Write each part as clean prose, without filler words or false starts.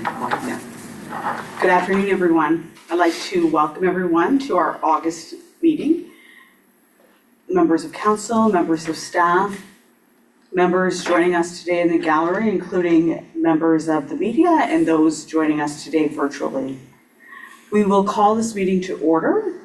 Yeah. Good afternoon, everyone. I'd like to welcome everyone to our August meeting. Members of council, members of staff, members joining us today in the gallery, including members of the media and those joining us today virtually. We will call this meeting to order,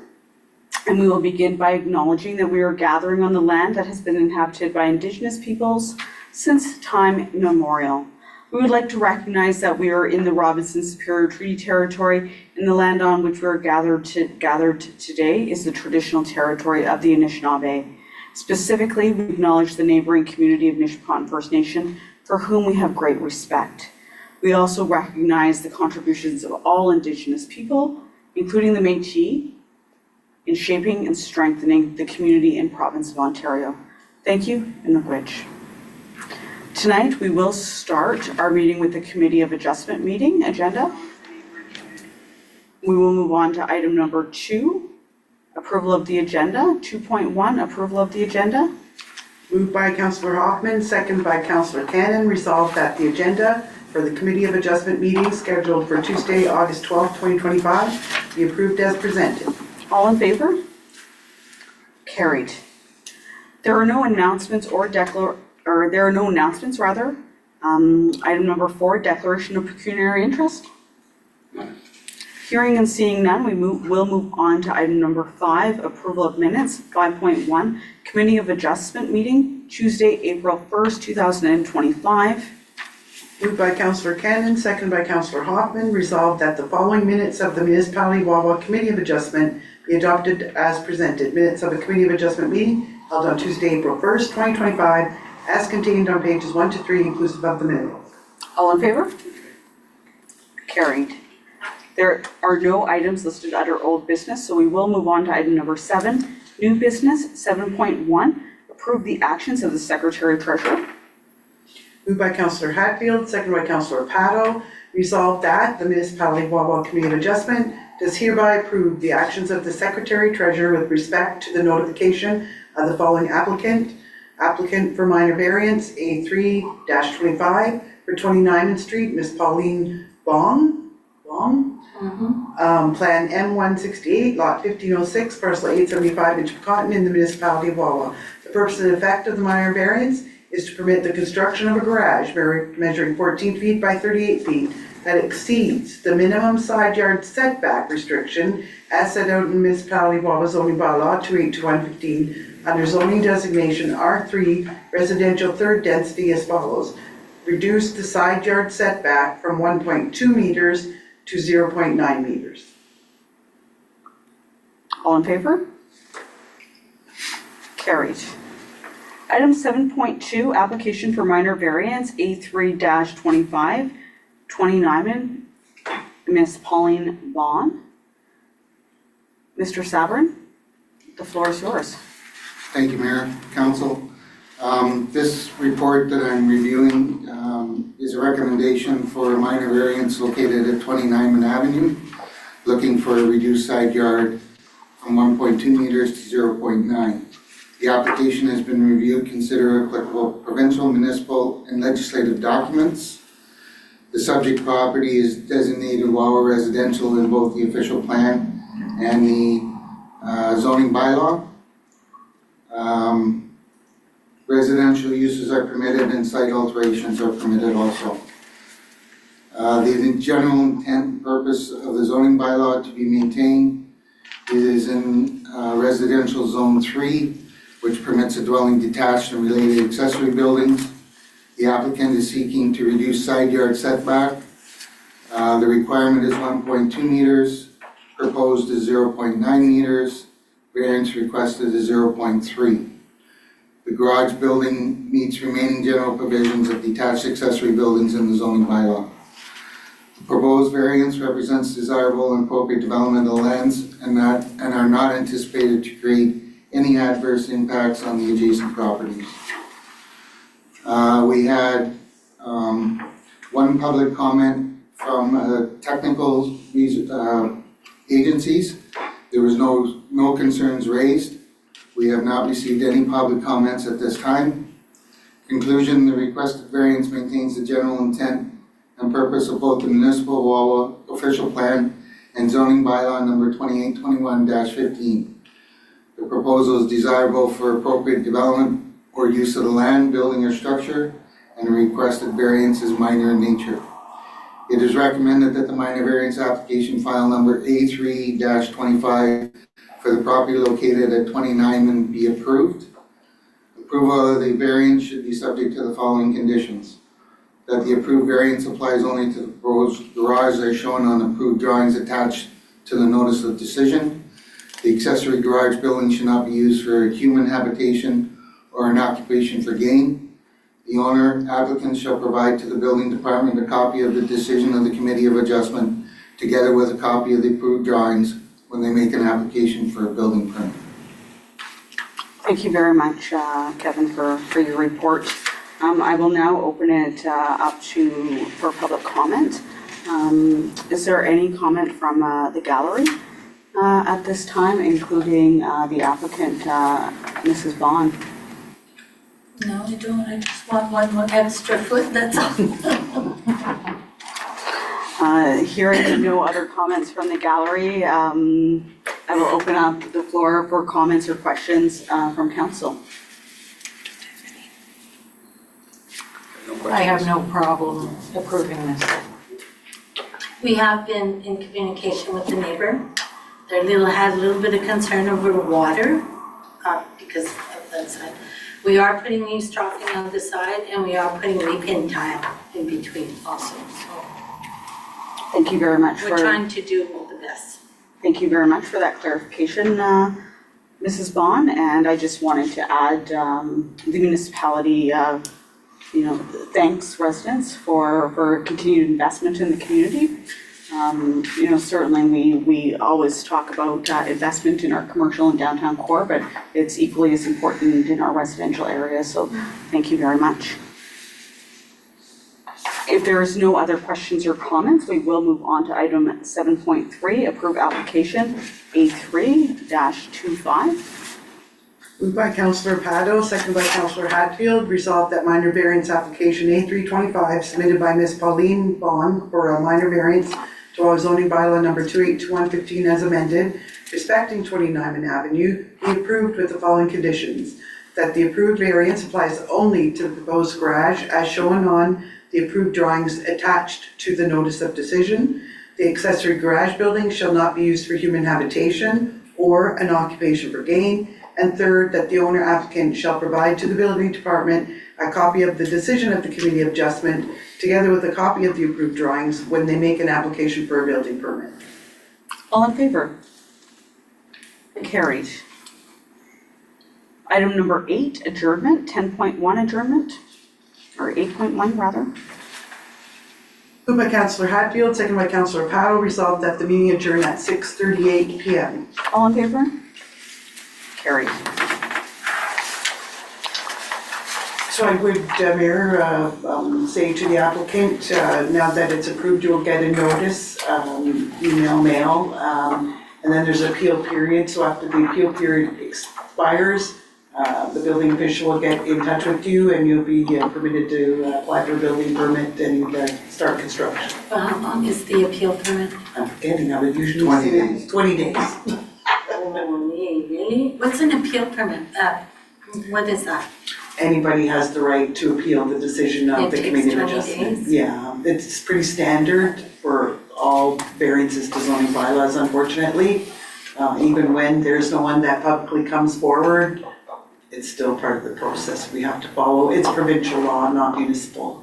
and we will begin by acknowledging that we are gathering on the land that has been inhabited by Indigenous peoples since time immemorial. We would like to recognize that we are in the Robinson Superior Treaty Territory, and the land on which we are gathered today is the traditional territory of the Anishinaabe. Specifically, we acknowledge the neighboring community of Nishnawbe First Nation, for whom we have great respect. We also recognize the contributions of all Indigenous people, including the Métis, in shaping and strengthening the community and province of Ontario. Thank you, and Miigwech. Tonight, we will start our meeting with the Committee of Adjustment meeting agenda. We will move on to item number 2, approval of the agenda. 2.1, approval of the agenda. Moved by Councillor Hoffman, second by Councillor Cannon, resolved that the agenda for the Committee of Adjustment meeting scheduled for Tuesday, August 12, 2025 be approved as presented. All in favor? Carried. There are no announcements rather. Item number 4, declaration of pecuniary interest. Hearing and seeing none, we'll move on to item number 5, approval of minutes. 5.1, Committee of Adjustment meeting, Tuesday, April 1st, 2025. Moved by Councillor Cannon, second by Councillor Hoffman, resolved that the following minutes of the Municipality Wawa Committee of Adjustment be adopted as presented. Minutes of a Committee of Adjustment meeting held on Tuesday, April 1st, 2025, as contained on pages 1 to 3, inclusive of the minute. All in favor? Carried. There are no items listed under old business, so we will move on to item number 7, new business. 7.1, approve the actions of the Secretary Treasurer. Moved by Councillor Hatfield, second by Councillor Pato, resolved that the Municipality Wawa Committee of Adjustment does hereby approve the actions of the Secretary Treasurer with respect to the notification of the following applicant for minor variance A3-25 for 29th Street, Ms. Pauline Bong. Plan M168, lot 1506, parcel 875 in Chipcotton in the Municipality of Wawa. The purpose and effect of the minor variance is to permit the construction of a garage measuring 14 feet by 38 feet that exceeds the minimum side yard setback restriction as set out in the Municipality of Wawa zoning bylaw 28115 under zoning designation R3 residential third density as follows. Reduce the side yard setback from 1.2 meters to 0.9 meters. All in favor? Carried. Item 7.2, application for minor variance A3-25, 29, Ms. Pauline Bond. Mr. Sabrin, the floor is yours. Thank you, Mayor, Council. This report that I'm reviewing is a recommendation for a minor variance located at 29 Avenue, looking for a reduced side yard from 1.2 meters to 0.9. The application has been reviewed, consider applicable provincial, municipal, and legislative documents. The subject property is designated Wawa residential in both the official plan and the zoning bylaw. Residential uses are permitted and site alterations are permitted also. The general intent and purpose of the zoning bylaw to be maintained is in residential zone 3, which permits a dwelling detached and related accessory buildings. The applicant is seeking to reduce side yard setback. The requirement is 1.2 meters, proposed is 0.9 meters, variance requested is 0.3. The garage building meets remaining general provisions of detached accessory buildings in the zoning bylaw. The proposed variance represents desirable and appropriate development of the lands and are not anticipated to create any adverse impacts on the adjacent properties. We had one public comment from technical agencies. There was no concerns raised. We have not received any public comments at this time. Conclusion, the requested variance maintains the general intent and purpose of both the municipal Wawa official plan and zoning bylaw number 2821-15. The proposal is desirable for appropriate development or use of the land, building, or structure, and the requested variance is minor in nature. It is recommended that the minor variance application file number A3-25 for the property located at 20 Nyman be approved. Approval of the variance should be subject to the following conditions: that the approved variance applies only to the proposed garage as shown on approved drawings attached to the notice of decision. The accessory garage building should not be used for human habitation or an occupation for gain. The owner applicant shall provide to the building department a copy of the decision of the Committee of Adjustment together with a copy of the approved drawings when they make an application for a building permit. Thank you very much, Kevin, for your report. I will now open it up for public comment. Is there any comment from the gallery at this time, including the applicant, Mrs. Bond? No, I don't. I just want one more extra foot, that's all. Hearing no other comments from the gallery, I will open up the floor for comments or questions from council. I have no problem approving this. We have been in communication with the neighbor. Had a little bit of concern over water because of that side. We are putting eavesdropping on the side and we are putting repin tile in between also. So Thank you very much we're trying to do the best. Thank you very much for that clarification, Mrs. Bond. And I just wanted to add the municipality, thanks residents for continued investment in the community. Certainly we always talk about investment in our commercial and downtown core, but it's equally as important in our residential area. So thank you very much. If there is no other questions or comments, we will move on to item 7.3, approve application A3-25. Moved by Councillor Pado, seconded by Councillor Hatfield, resolved that minor variance application A325 submitted by Ms. Pauline Bond for a minor variance to our zoning bylaw number 282115 as amended, respecting 20 Nyman Avenue, be approved with the following conditions: that the approved variance applies only to the proposed garage as shown on the approved drawings attached to the notice of decision. The accessory garage building shall not be used for human habitation or an occupation for gain. And third, that the owner applicant shall provide to the building department a copy of the decision of the Committee of Adjustment together with a copy of the approved drawings when they make an application for a building permit. All in favor? Carried. Item number 8, adjournment, 10.1 adjournment, or 8.1 rather. Moved by Councillor Hatfield, seconded by Councillor Pado, resolved that the meeting adjourn at 6:38 p.m. All in favor? Carried. So I would, Mayor, say to the applicant, now that it's approved, you'll get a notice, email, mail, and then there's an appeal period. So after the appeal period expires, the building official will get in touch with you and you'll be permitted to apply for a building permit and start construction. For how long is the appeal permit? I'm forgetting how it usually 20 days. 20 days. Really? What's an appeal permit? What is that? Anybody has the right to appeal the decision of the Committee of It takes 20 Adjustment. days? Yeah, it's pretty standard for all variances to zoning bylaws, unfortunately. Even when there's no one that publicly comes forward, it's still part of the process we have to follow. It's provincial law, not municipal.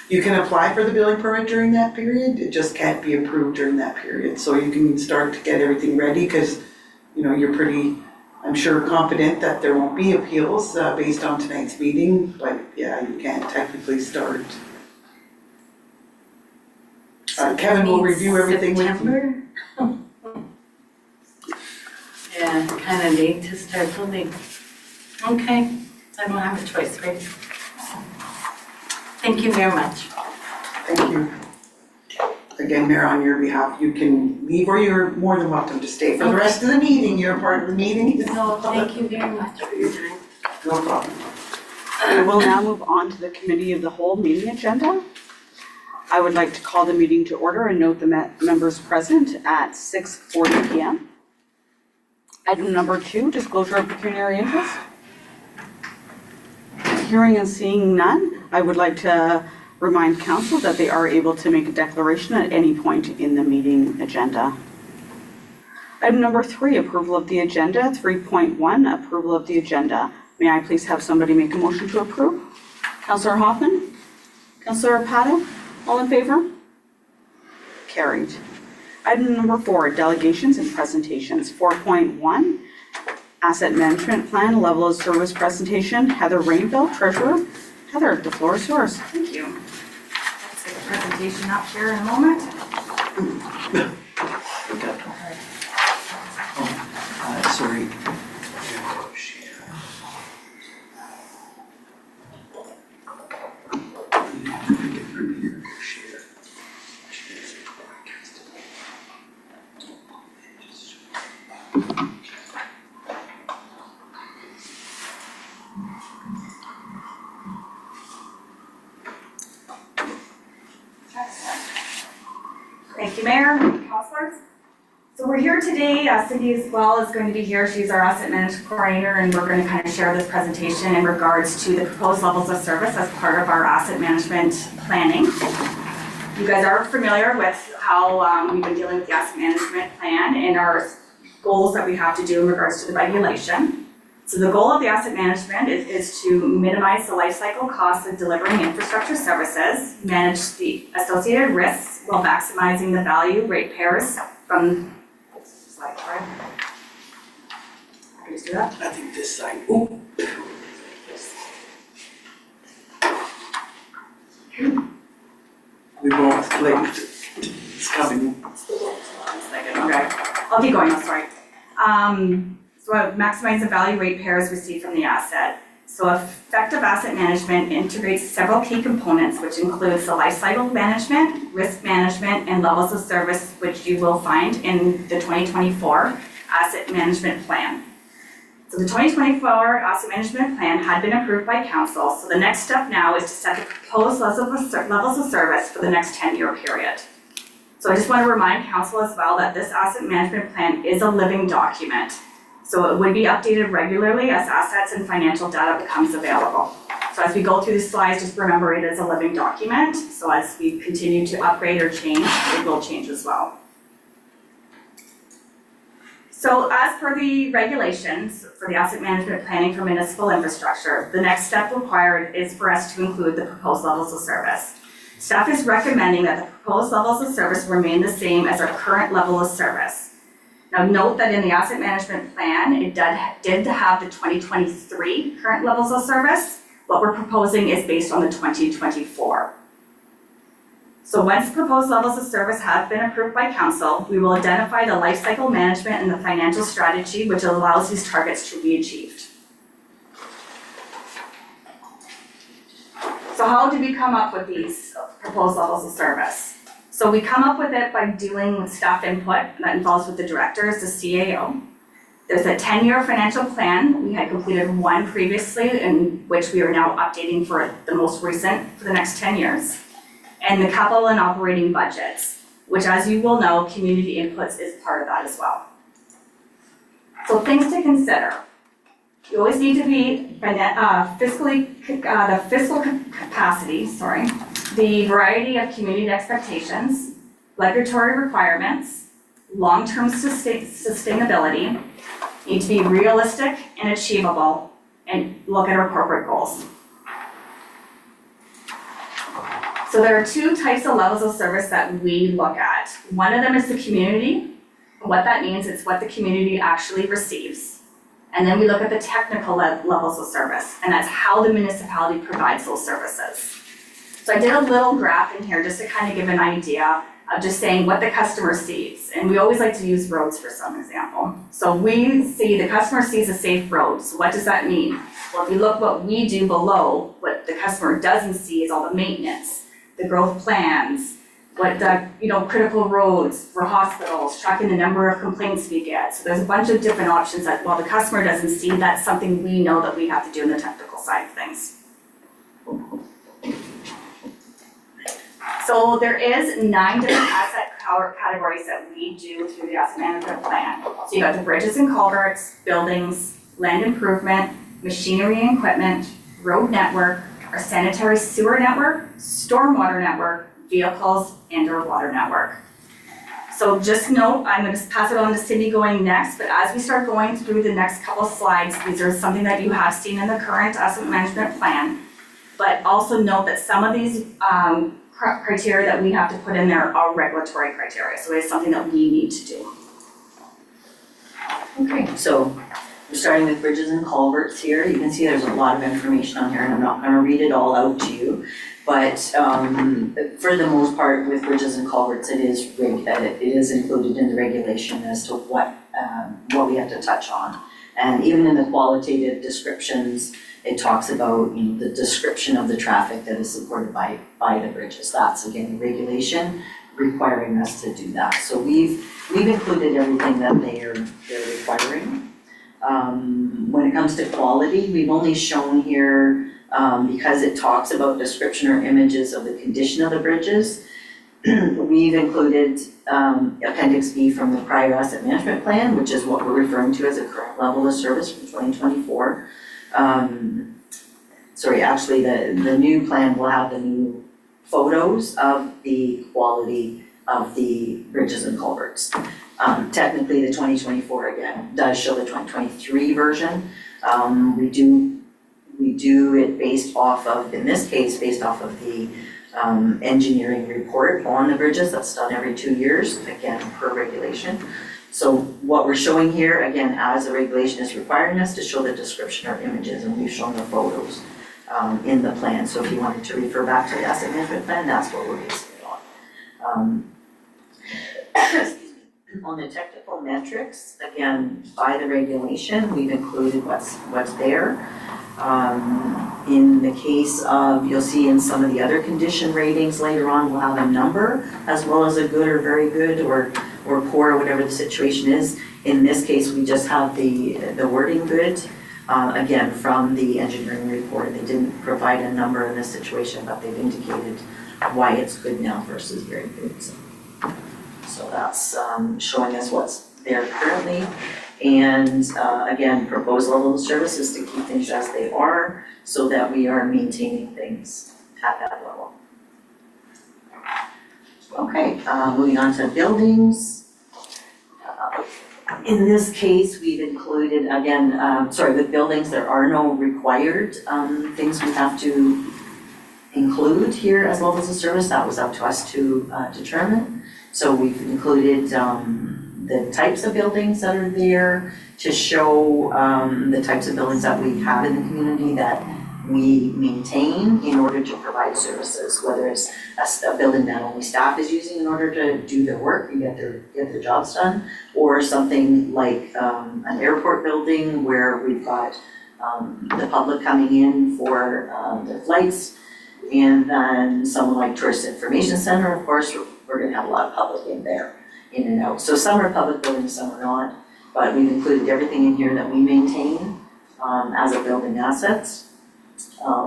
You can apply for the building permit during that period, it just can't be approved during that period. So you can start to get everything ready because, you're pretty, I'm sure, confident that there won't be appeals based on tonight's meeting, but yeah, you can't technically start. Kevin will review everything with you. September? Yeah, kind of late to start building. Okay, I don't have a choice, right? Thank you very much. Thank you. Again, Mayor, on your behalf, you can leave or you're more than welcome to stay for the rest of the meeting. You're part of the meeting. No, thank you very much for your time. No problem. We will now move on to the committee of the whole meeting agenda. I would like to call the meeting to order and note the members present at 6:40 PM. Item number 2, disclosure of pecuniary interest. Hearing and seeing none, I would like to remind council that they are able to make a declaration at any point in the meeting agenda. Item number 3, approval of the agenda. 3.1, approval of the agenda. May I please have somebody make a motion to approve? Councillor Hoffman? Councillor Pato? All in favor? Carried. Item number 4, delegations and presentations. 4.1, asset management plan, level of service presentation. Heather Rainville, treasurer. Heather, the floor is yours. Thank you. Let's get the presentation up here in a moment. Sorry. Thank you, Mayor, councilors. So we're here today, Cindy as well is going to be here. She's our asset management coordinator, and we're going to kind of share this presentation in regards to the proposed levels of service as part of our asset management planning. You guys are familiar with how we've been dealing with the asset management plan and our goals that we have to do in regards to the regulation. So the goal of the asset management is to minimize the life cycle costs of delivering infrastructure services, manage the associated risks while maximizing the value ratepayers from, slide, sorry. I can just do that. I think this side, ooh. We both linked. It's coming. Okay, I'll keep going, I'm sorry. So maximize the value ratepayers receive from the asset. So effective asset management integrates several key components, which includes the life cycle management, risk management, and levels of service, which you will find in the 2024 asset management plan. So the 2024 asset management plan had been approved by council. So the next step now is to set the proposed levels of service for the next 10-year period. So I just want to remind council as well that this asset management plan is a living document. So it would be updated regularly as assets and financial data becomes available. So as we go through the slides, just remember it is a living document. So as we continue to upgrade or change, it will change as well. So as per the regulations for the asset management planning for municipal infrastructure, the next step required is for us to include the proposed levels of service. Staff is recommending that the proposed levels of service remain the same as our current level of service. Now note that in the asset management plan, it did have the 2023 current levels of service. What we're proposing is based on the 2024. So once proposed levels of service have been approved by council, we will identify the life cycle management and the financial strategy which allows these targets to be achieved. So how did we come up with these proposed levels of service? So we come up with it by dealing with staff input that involves with the directors, the CAO. There's a 10-year financial plan. We had completed one previously in which we are now updating for the most recent for the next 10 years. And the capital and operating budgets, which as you will know, community inputs is part of that as well. So things to consider. You always need to be the fiscal capacity, the variety of community expectations, regulatory requirements, long-term sustainability, need to be realistic and achievable, and look at our corporate goals. So there are two types of levels of service that we look at. One of them is the community. What that means is what the community actually receives. And then we look at the technical levels of service, and that's how the municipality provides those services. So I did a little graph in here just to kind of give an idea of just saying what the customer sees. And we always like to use roads for some example. So we see the customer sees a safe road. So what does that mean? Well, if you look what we do below, what the customer doesn't see is all the maintenance, the growth plans, what the, critical roads for hospitals, tracking the number of complaints we get. So there's a bunch of different options that while the customer doesn't see, that's something we know that we have to do in the technical side of things. So there is 9 different asset categories that we do through the asset management plan. So you got the bridges and culverts, buildings, land improvement, machinery and equipment, road network, our sanitary sewer network, stormwater network, vehicles, and our water network. So just note, I'm gonna pass it on to Cindy going next, but as we start going through the next couple slides, these are something that you have seen in the current asset management plan. But also note that some of these criteria that we have to put in there are regulatory criteria, so it's something that we need to do. Okay, so we're starting with bridges and culverts here. You can see there's a lot of information on here, and I'm not gonna read it all out to you. But for the most part, with bridges and culverts, it is included in the regulation as to what we have to touch on. And even in the qualitative descriptions, it talks about, you know, the description of the traffic that is supported by the bridges. That's again, the regulation requiring us to do that. So we've included everything that they're requiring. When it comes to quality, we've only shown here, because it talks about description or images of the condition of the bridges, we've included Appendix B from the prior asset management plan, which is what we're referring to as a current level of service from 2024. Actually, the new plan will have the new photos of the quality of the bridges and culverts. Technically, the 2024 again does show the 2023 version. We do it based off of, in this case, based off of the engineering report on the bridges that's done every 2 years, again, per regulation. So what we're showing here, again, as the regulation is requiring us to show the description or images, and we've shown the photos in the plan. So if you wanted to refer back to the asset management plan, that's what we're basing it on. Excuse me. On the technical metrics, again, by the regulation, we've included what's there. In the case of, you'll see in some of the other condition ratings later on, we'll have a number as well as a good or very good or poor, or whatever the situation is. In this case, we just have the wording good. Again, from the engineering report, they didn't provide a number in this situation, but they've indicated why it's good now versus very good. So that's showing us what's there currently. And again, proposed level of service is to keep things as they are so that we are maintaining things at that level. Okay, moving on to buildings. In this case, we've included, again, with buildings, there are no required things we have to include here as levels of service. That was up to us to determine. So we've included the types of buildings that are there to show the types of buildings that we have in the community that we maintain in order to provide services, whether it's a building that only staff is using in order to do their work and get their jobs done, or something like an airport building where we've got the public coming in for their flights, and then someone like Tourist Information Center, of course, we're gonna have a lot of public in there, in and out. So some are public buildings, some are not, but we've included everything in here that we maintain as a building assets.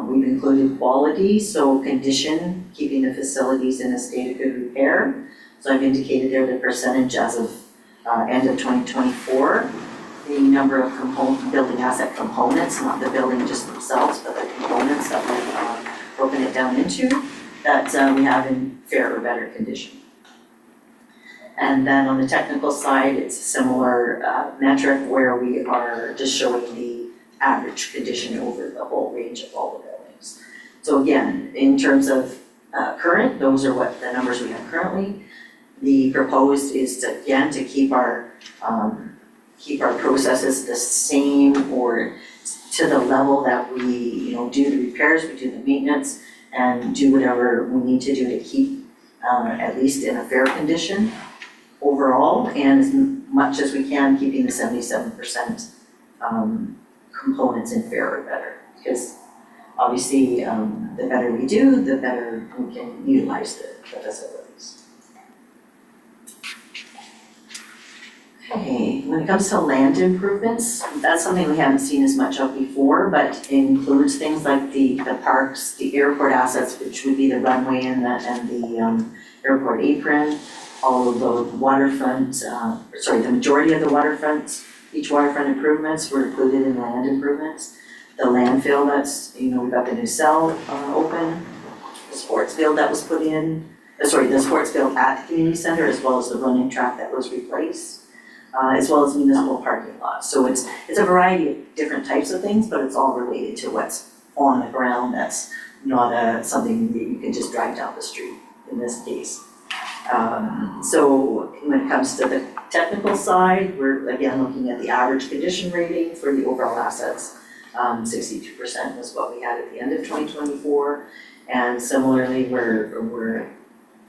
We've included quality, so condition, keeping the facilities in a state of good repair. So I've indicated there the percentage as of end of 2024. The number of building asset components, not the building just themselves, but the components that we've broken it down into, that we have in fair or better condition. And then on the technical side, it's a similar metric where we are just showing the average condition over the whole range of all the buildings. So again, in terms of current, those are what the numbers we have currently. The proposed is to, again, to keep our processes the same or to the level that we, do the repairs, we do the maintenance, and do whatever we need to do to keep at least in a fair condition overall, and as much as we can, keeping the 77% components in fair or better, because obviously the better we do, the better we can utilize the facilities. Okay, when it comes to land improvements, that's something we haven't seen as much of before, but it includes things like the parks, the airport assets, which would be the runway and the airport apron, all of the waterfront, the majority of the waterfront, beach waterfront improvements were included in land improvements. The landfill that's, we've got the new cell open, the sports field that was put in, the sports field at the community center, as well as the running track that was replaced, as well as municipal parking lots. So it's a variety of different types of things, but it's all related to what's on the ground. That's not something that you can just drive down the street in this case. So when it comes to the technical side, we're again looking at the average condition rating for the overall assets. 62% was what we had at the end of 2024. And similarly, we're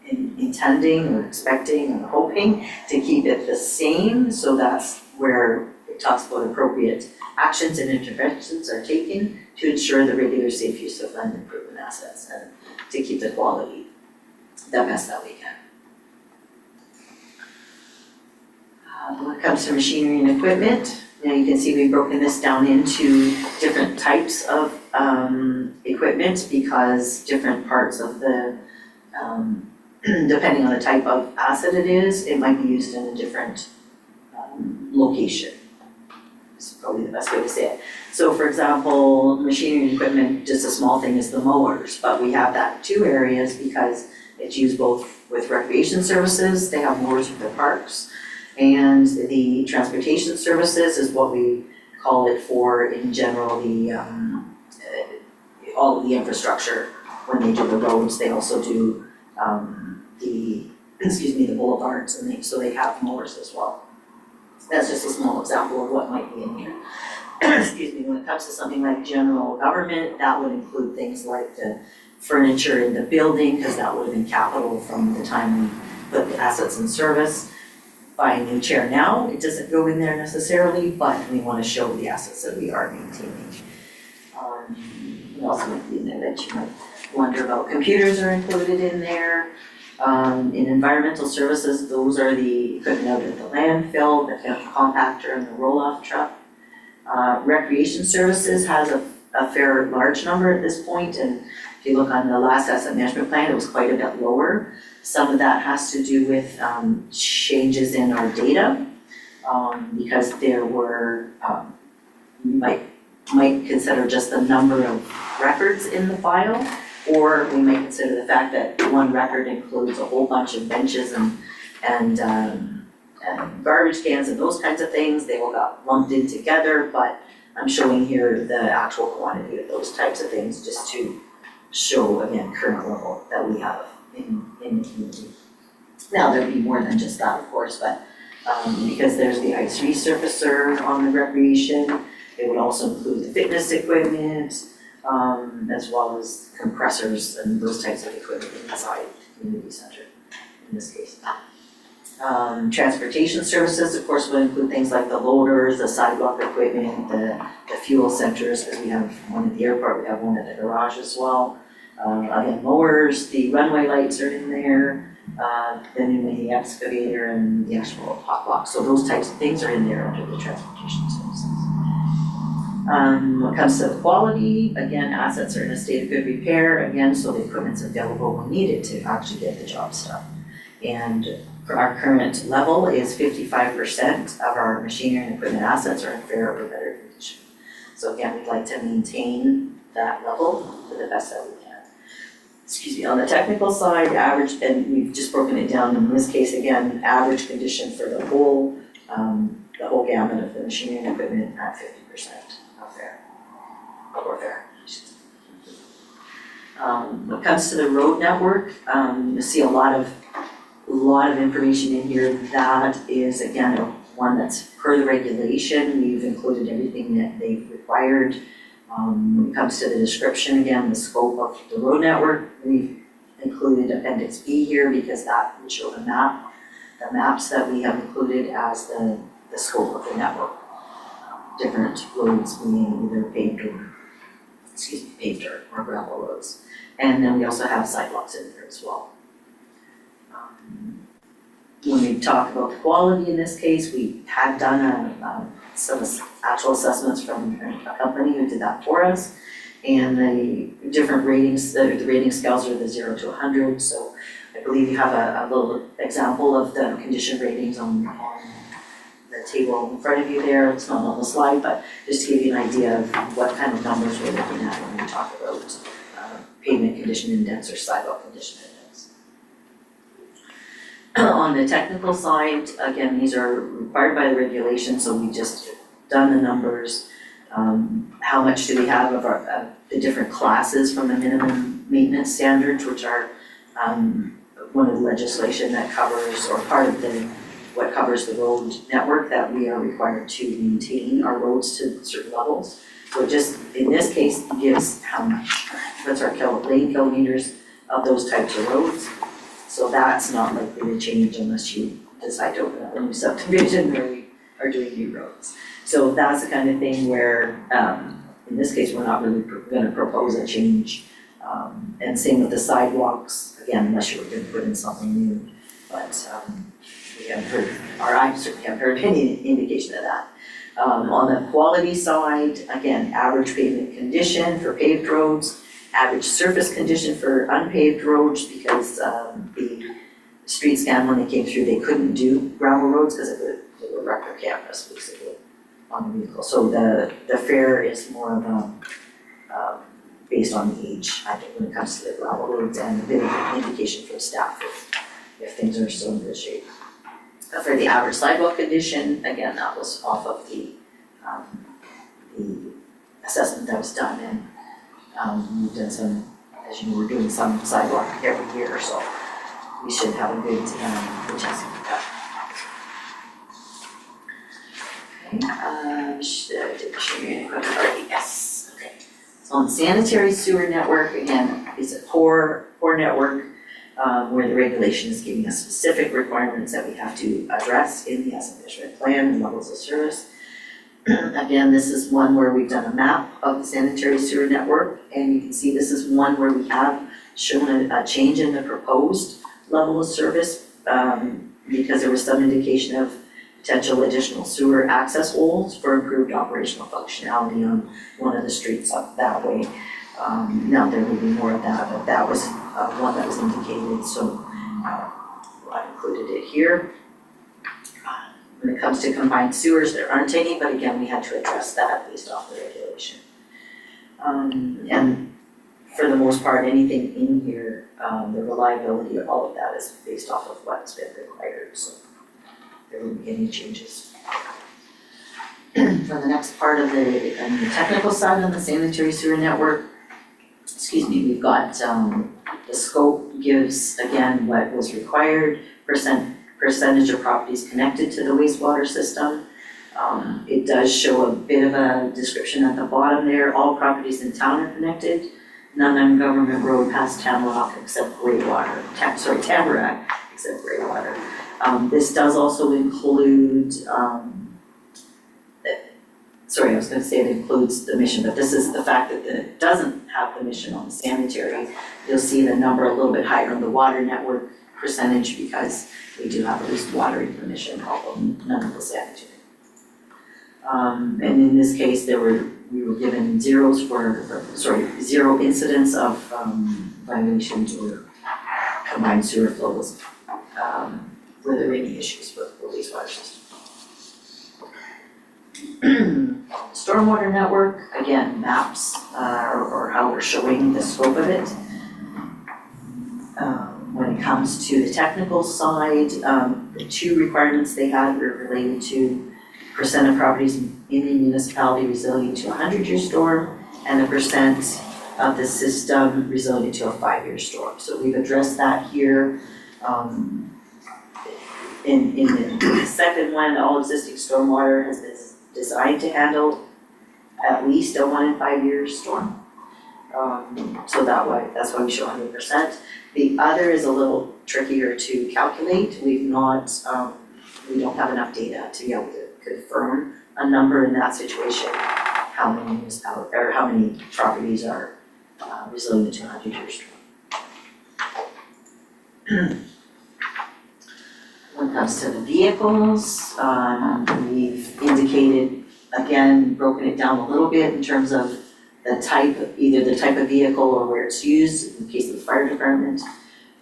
intending or expecting and hoping to keep it the same. So that's where it talks about appropriate actions and interventions are taken to ensure the regular safe use of land improvement assets and to keep the quality the best that we can. When it comes to machinery and equipment, you can see we've broken this down into different types of equipment because different parts of the, depending on the type of asset it is, it might be used in a different location. Is probably the best way to say it. So for example, machinery and equipment, just a small thing is the mowers, but we have that in two areas because it's used both with recreation services, they have mowers for the parks, and the transportation services is what we call it for, in general, the all of the infrastructure. When they do the roads, they also do the boulevards, and so they have mowers as well. That's just a small example of what might be in here. When it comes to something like general government, that would include things like the furniture in the building, because that would have been capital from the time we put the assets in service. Buy a new chair now, it doesn't go in there necessarily, but we want to show the assets that we are maintaining. What else might be in there that you might wonder about? Computers are included in there. In environmental services, those are the equipment out at the landfill, the compactor and the roll-off truck. Recreation services has a fair large number at this point, and if you look on the last asset management plan, it was quite a bit lower. Some of that has to do with changes in our data, because there were, you might consider just the number of records in the file, or we might consider the fact that one record includes a whole bunch of benches and garbage cans and those kinds of things. They all got lumped in together, but I'm showing here the actual quantity of those types of things just to show, again, current level that we have in the community. Now, there'd be more than just that, of course, but because there's the ice resurfacer on the recreation, it would also include the fitness equipment, as well as compressors and those types of equipment inside the community center, in this case. Transportation services, of course, would include things like the loaders, the sidewalk equipment, the fuel centers, because we have one at the airport, we have one at the garage as well. Again, mowers, the runway lights are in there, the new mini excavator and the actual hot box. So those types of things are in there under the transportation services. When it comes to the quality, again, assets are in a state of good repair, again, so the equipment's available when needed to actually get the job done. And our current level is 55% of our machinery and equipment assets are in fair or better condition. So again, we'd like to maintain that level to the best that we can. On the technical side, average, and we've just broken it down in this case again, average condition for the whole gamut of the machinery and equipment at 50% of fair, or fair. When it comes to the road network, you'll see a lot of information in here. That is again one that's per the regulation. We've included everything that they've required. When it comes to the description, again, the scope of the road network, we've included Appendix B here because that would show the maps that we have included as the scope of the network. Different roads being either paved or gravel roads. And then we also have sidewalks in there as well. when we talk about the quality in this case, we had done some actual assessments from a company who did that for us. And the different ratings, the rating scales are the 0 to 100, so I believe you have a little example of the condition ratings on the table in front of you there. It's not on the slide, but just to give you an idea of what kind of numbers we're looking at when we talk about pavement condition index or sidewalk condition index. On the technical side, again, these are required by the regulation, so we just done the numbers. How much do we have of the different classes from the minimum maintenance standards, which are one of the legislation that covers, or part of what covers the road network that we are required to maintain our roads to certain levels. So just, in this case, gives how much, what's our lane kilometers of those types of roads. So that's not likely to change unless you decide to open up a new subdivision where we are doing new roads. So that's the kind of thing where, in this case, we're not really gonna propose a change. And same with the sidewalks, again, unless you were gonna put in something new. But we haven't heard, or I certainly haven't heard any indication of that. On the quality side, again, average pavement condition for paved roads, average surface condition for unpaved roads, because the street scan, when they came through, they couldn't do gravel roads because they were wreck their cameras basically on the vehicle. So the fare is more of a based on the age, I think, when it comes to the gravel roads, and a bit of an indication from staff if things are still in good shape. For the average sidewalk condition, again, that was off of the assessment that was done, and we've done some, as you know, we're doing some sidewalk every year, so we should have a good testing for that. Okay, did I show you any questions already? Yes, okay. So on the sanitary sewer network, again, it's a core network where the regulation is giving us specific requirements that we have to address in the asset management plan and levels of service. Again, this is one where we've done a map of the sanitary sewer network, and you can see this is one where we have shown a change in the proposed level of service because there was some indication of potential additional sewer access holes for improved operational functionality on one of the streets up that way. Now there will be more of that, but that was one that was indicated, so I included it here. When it comes to combined sewers, there aren't any, but again, we had to address that based off the regulation. And for the most part, anything in here, the reliability of all of that is based off of what's been required, so there won't be any changes. For the next part of the technical side on the sanitary sewer network, we've got the scope gives, again, what was required, percentage of properties connected to the wastewater system. It does show a bit of a description at the bottom there. All properties in town are connected. None on government road past Tamarack except Greywater, Tamarack except Greywater. This does also include, I was gonna say it includes the mission, but this is the fact that it doesn't have the mission on the sanitary. You'll see the number a little bit higher on the water network percentage because we do have at least water information, although none of the sanitary. And in this case, we were given zero incidents of violations or combined sewer flows. Were there any issues with the wastewater system? Stormwater network, again, maps or how we're showing the scope of it. When it comes to the technical side, the two requirements they had were related to percent of properties in the municipality resilient to a 100-year storm and the percent of the system resilient to a 5-year storm. So we've addressed that here. In the second one, all existing stormwater has been designed to handle at least a 1 in 5 year storm. So that's why we show 100%. The other is a little trickier to calculate. We don't have enough data to be able to confirm a number in that situation, how many properties are resilient to a 100-year storm. When it comes to the vehicles, we've indicated, again, broken it down a little bit in terms of the type, either the type of vehicle or where it's used, in the case of the fire department.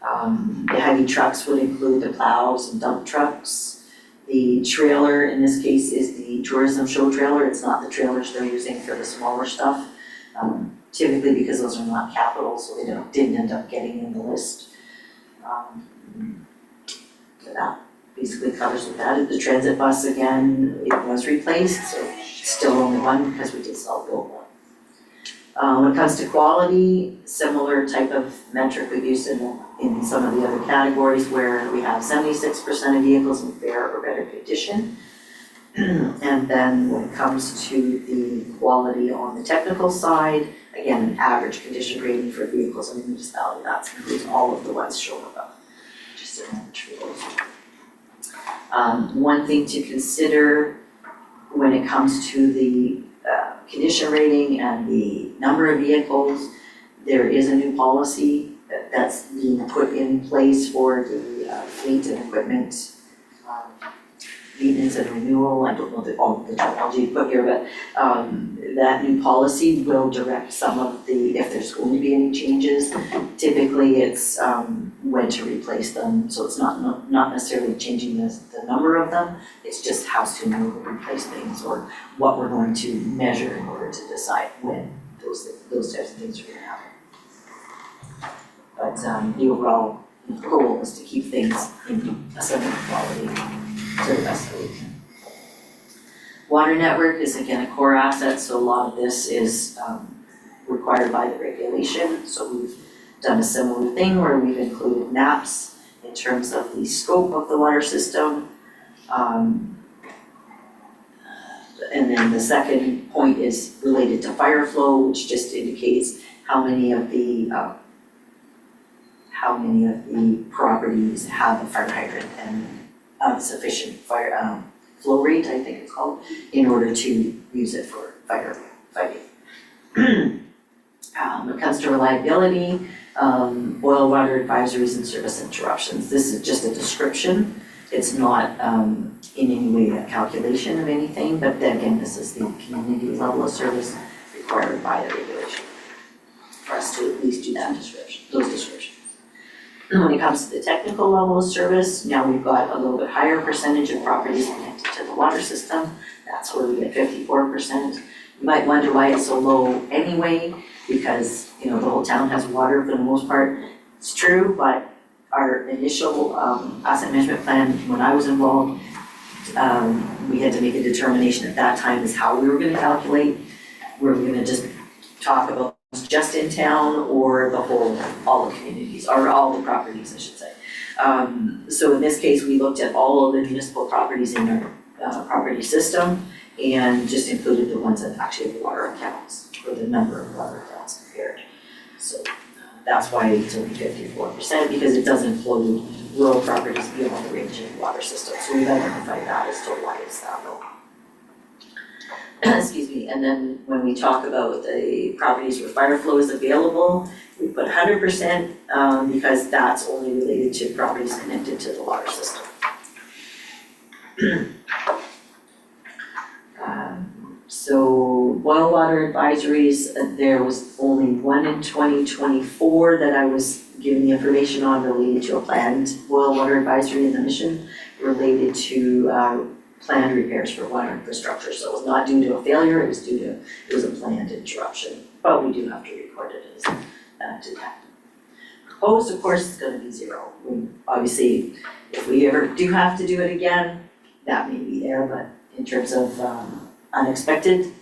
The heavy trucks would include the plows and dump trucks. The trailer, in this case, is the tourism show trailer, it's not the trailers they're using for the smaller stuff. Typically because those are not capital, so they didn't end up getting in the list. So that basically covers with that. The transit bus, again, it was replaced, so still only one because we did self-build one. When it comes to quality, similar type of metric we've used in some of the other categories where we have 76% of vehicles in fair or better condition. And then when it comes to the quality on the technical side, again, an average condition rating for vehicles in the municipality, that includes all of the ones shown above, just an average for those. One thing to consider when it comes to the condition rating and the number of vehicles, there is a new policy that's being put in place for the fleet and equipment maintenance and renewal. I don't know all the terminology put here, but that new policy will direct some of the, if there's going to be any changes, typically it's when to replace them, so it's not necessarily changing the number of them, it's just how soon we'll replace things or what we're going to measure in order to decide when those types of things are gonna happen. But the overall goal is to keep things in a similar quality to the best that we can. Water network is again a core asset, so a lot of this is required by the regulation. So we've done a similar thing where we've included maps in terms of the scope of the water system. And then the second point is related to fire flow, which just indicates how many of the properties have a fire hydrant and sufficient fire flow rate, I think it's called, in order to use it for fire fighting. When it comes to reliability, oil, water advisories and service interruptions, this is just a description. It's not in any way a calculation of anything, but then again, this is the community level of service required by the regulation for us to at least do that description, those descriptions. When it comes to the technical level of service, now we've got a little bit higher percentage of properties connected to the water system. That's where we get 54%. You might wonder why it's so low anyway, because the whole town has water for the most part. It's true, but our initial asset management plan, when I was involved, we had to make a determination at that time as how we were gonna calculate. Were we gonna just talk about just in town or the whole, all the communities, or all the properties, I should say. So in this case, we looked at all of the municipal properties in our property system and just included the ones that actually have water accounts, or the number of water accounts compared. So that's why it's only 54%, because it doesn't include rural properties beyond the range of the water system. So we've identified that as to why it's that low. Excuse me, and then when we talk about the properties where fire flow is available, we put 100% because that's only related to properties connected to the water system. So boil water advisories, there was only one in 2024 that I was given the information on related to a planned boil water advisory in the mission related to planned repairs for water infrastructure. So it was not due to a failure, it was a planned interruption, but we do have to record it as that did happen. Proposed, of course, is gonna be 0. Obviously, if we ever do have to do it again, that may be there, but in terms of unexpected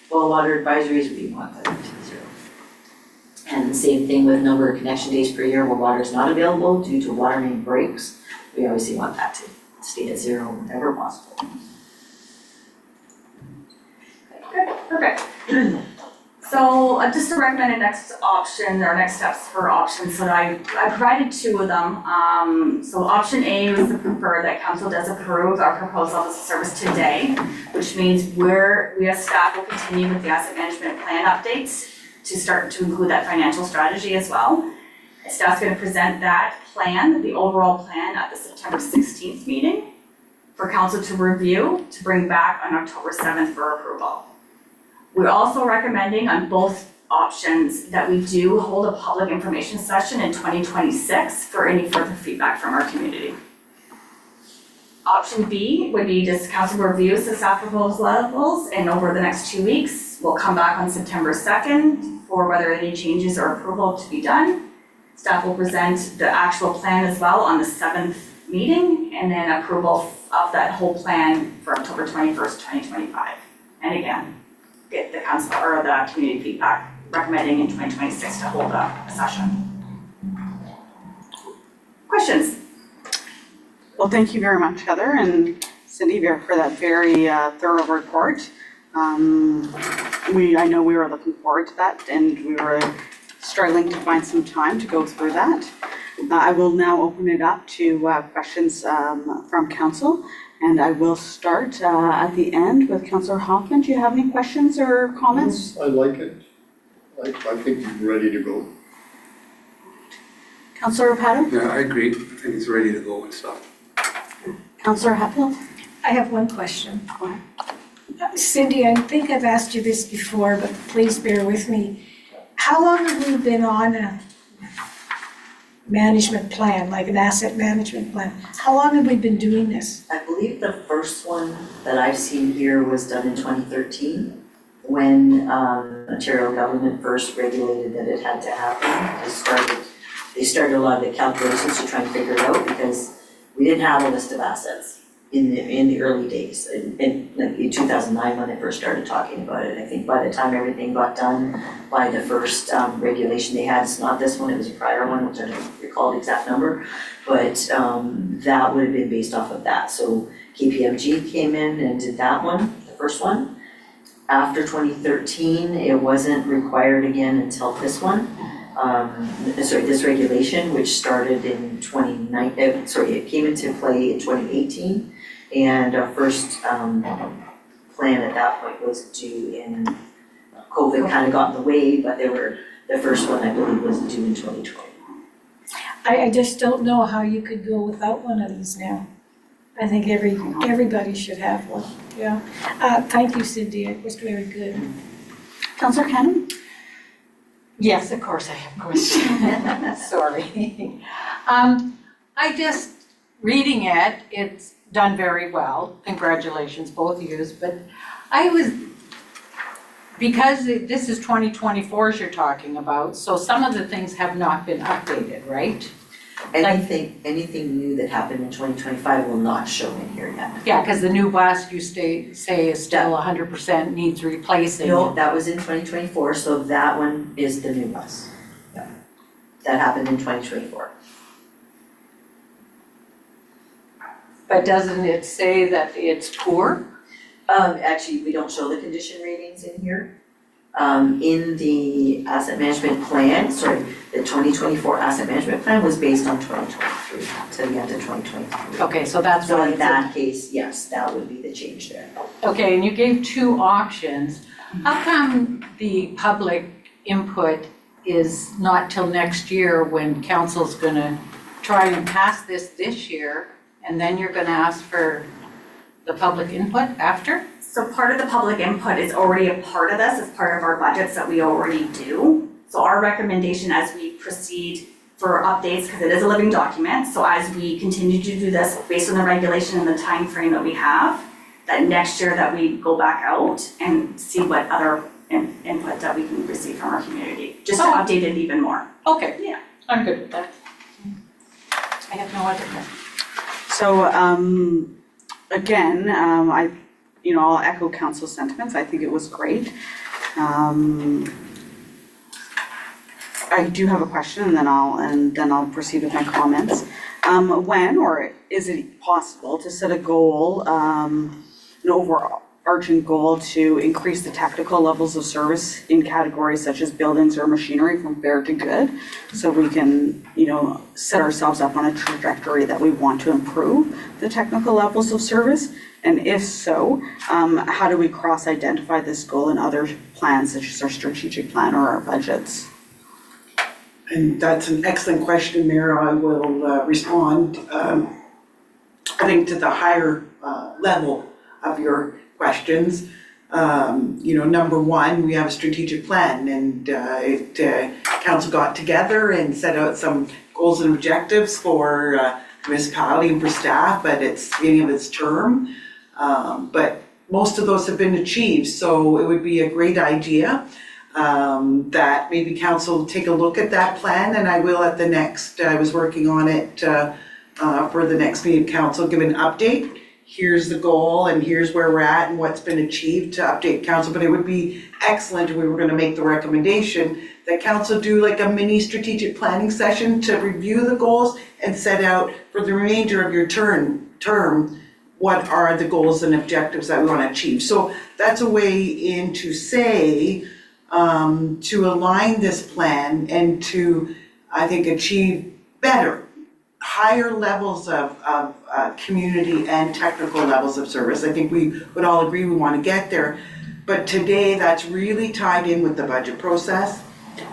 boil water advisories, we want that to be 0. And the same thing with number of connection days per year where water is not available due to water main breaks. We obviously want that to stay at 0 whenever possible. Good, perfect. So just to recommend a next option or next steps for options, so I provided 2 of them. So option A was the preferred, that council does approve our proposed levels of service today, which means we as staff will continue with the asset management plan updates to start to include that financial strategy as well. Staff's gonna present that plan, the overall plan, at the September 16th meeting for council to review, to bring back on October 7th for approval. We're also recommending on both options that we do hold a public information session in 2026 for any further feedback from our community. Option B would be just council reviews the staff proposal levels, and over the next 2 weeks, we'll come back on September 2nd for whether any changes or approval to be done. Staff will present the actual plan as well on the 7th meeting, and then approval of that whole plan for October 21st, 2025. And again, get the council or the community feedback, recommending in 2026 to hold a session. Questions? Well, thank you very much, Heather and Cindy, for that very thorough report. I know we were looking forward to that, and we were struggling to find some time to go through that. I will now open it up to questions from council, and I will start at the end with Councillor Hoffman. Do you have any questions or comments? I like it. I think you're ready to go. Councillor Rapato? Yeah, I agree. I think it's ready to go and stuff. Councillor Hatfield? I have one question. Go ahead. Cindy, I think I've asked you this before, but please bear with me. How long have we been on a management plan, like an asset management plan? How long have we been doing this? I believe the first one that I've seen here was done in 2013, when Ontario government first regulated that it had to happen. They started a lot of the calculations to try and figure it out, because we didn't have a list of assets in the early days, in 2009 when they first started talking about it. I think by the time everything got done, by the first regulation they had, it's not this one, it was a prior one, which I don't recall the exact number, but that would have been based off of that. So KPMG came in and did that one, the first one. After 2013, it wasn't required again until this one. This regulation, which started in it came into play in 2018. And our first plan at that point was due in, COVID kind of got in the way, but the first one I believe was due in 2020. I just don't know how you could go without one of these now. I think everybody should have one, yeah. Thank you, Cindy, it was very good. Councillor Cannon? Yes, of course I have questions. Sorry. Reading it, it's done very well. Congratulations, both of yous. But because this is 2024s you're talking about, so some of the things have not been updated, right? Anything new that happened in 2025 will not show in here yet. Yeah, because the new bus you say is still 100% needs replacing. No, that was in 2024, so that one is the new bus. Yeah. That happened in 2024. But doesn't it say that it's poor? Actually, we don't show the condition ratings in here. In the asset management plan, the 2024 asset management plan was based on 2023, to the end of 2023. Okay, so that's So what in it's that case, yes, that would be the change there. Okay, and you gave two options. How come the public input is not till next year when council's gonna try and pass this year, and then you're gonna ask for the public input after? So part of the public input is already a part of this, as part of our budgets that we already do. So our recommendation as we proceed for updates, because it is a living document, so as we continue to do this based on the regulation and the time frame that we have, that next year that we go back out and see what other input that we can receive from our community, just to update it even more. Okay. Yeah. I'm good with that. I have no other questions. So, again, I'll echo council sentiments. I think it was great. I do have a question, and then I'll proceed with my comments. When or is it possible to set a goal, an overarching goal to increase the technical levels of service in categories such as buildings or machinery from fair to good, so we can, set ourselves up on a trajectory that we want to improve the technical levels of service? And if so, how do we cross-identify this goal in other plans such as our strategic plan or our budgets? And that's an excellent question, Mayor. I will respond, I think, to the higher level of your questions. Number one, we have a strategic plan, and council got together and set out some goals and objectives for municipality and for staff at its beginning of its term. But most of those have been achieved, so it would be a great idea that maybe council take a look at that plan, and I will at the next, I was working on it for the next meeting of council, give an update. Here's the goal and here's where we're at and what's been achieved to update council, but it would be excellent if we were gonna make the recommendation that council do like a mini strategic planning session to review the goals and set out for the remainder of your term, what are the goals and objectives that we wanna achieve. So that's a way in to say, to align this plan and to, I think, achieve better, higher levels of community and technical levels of service. I think we would all agree we want to get there. But today, that's really tied in with the budget process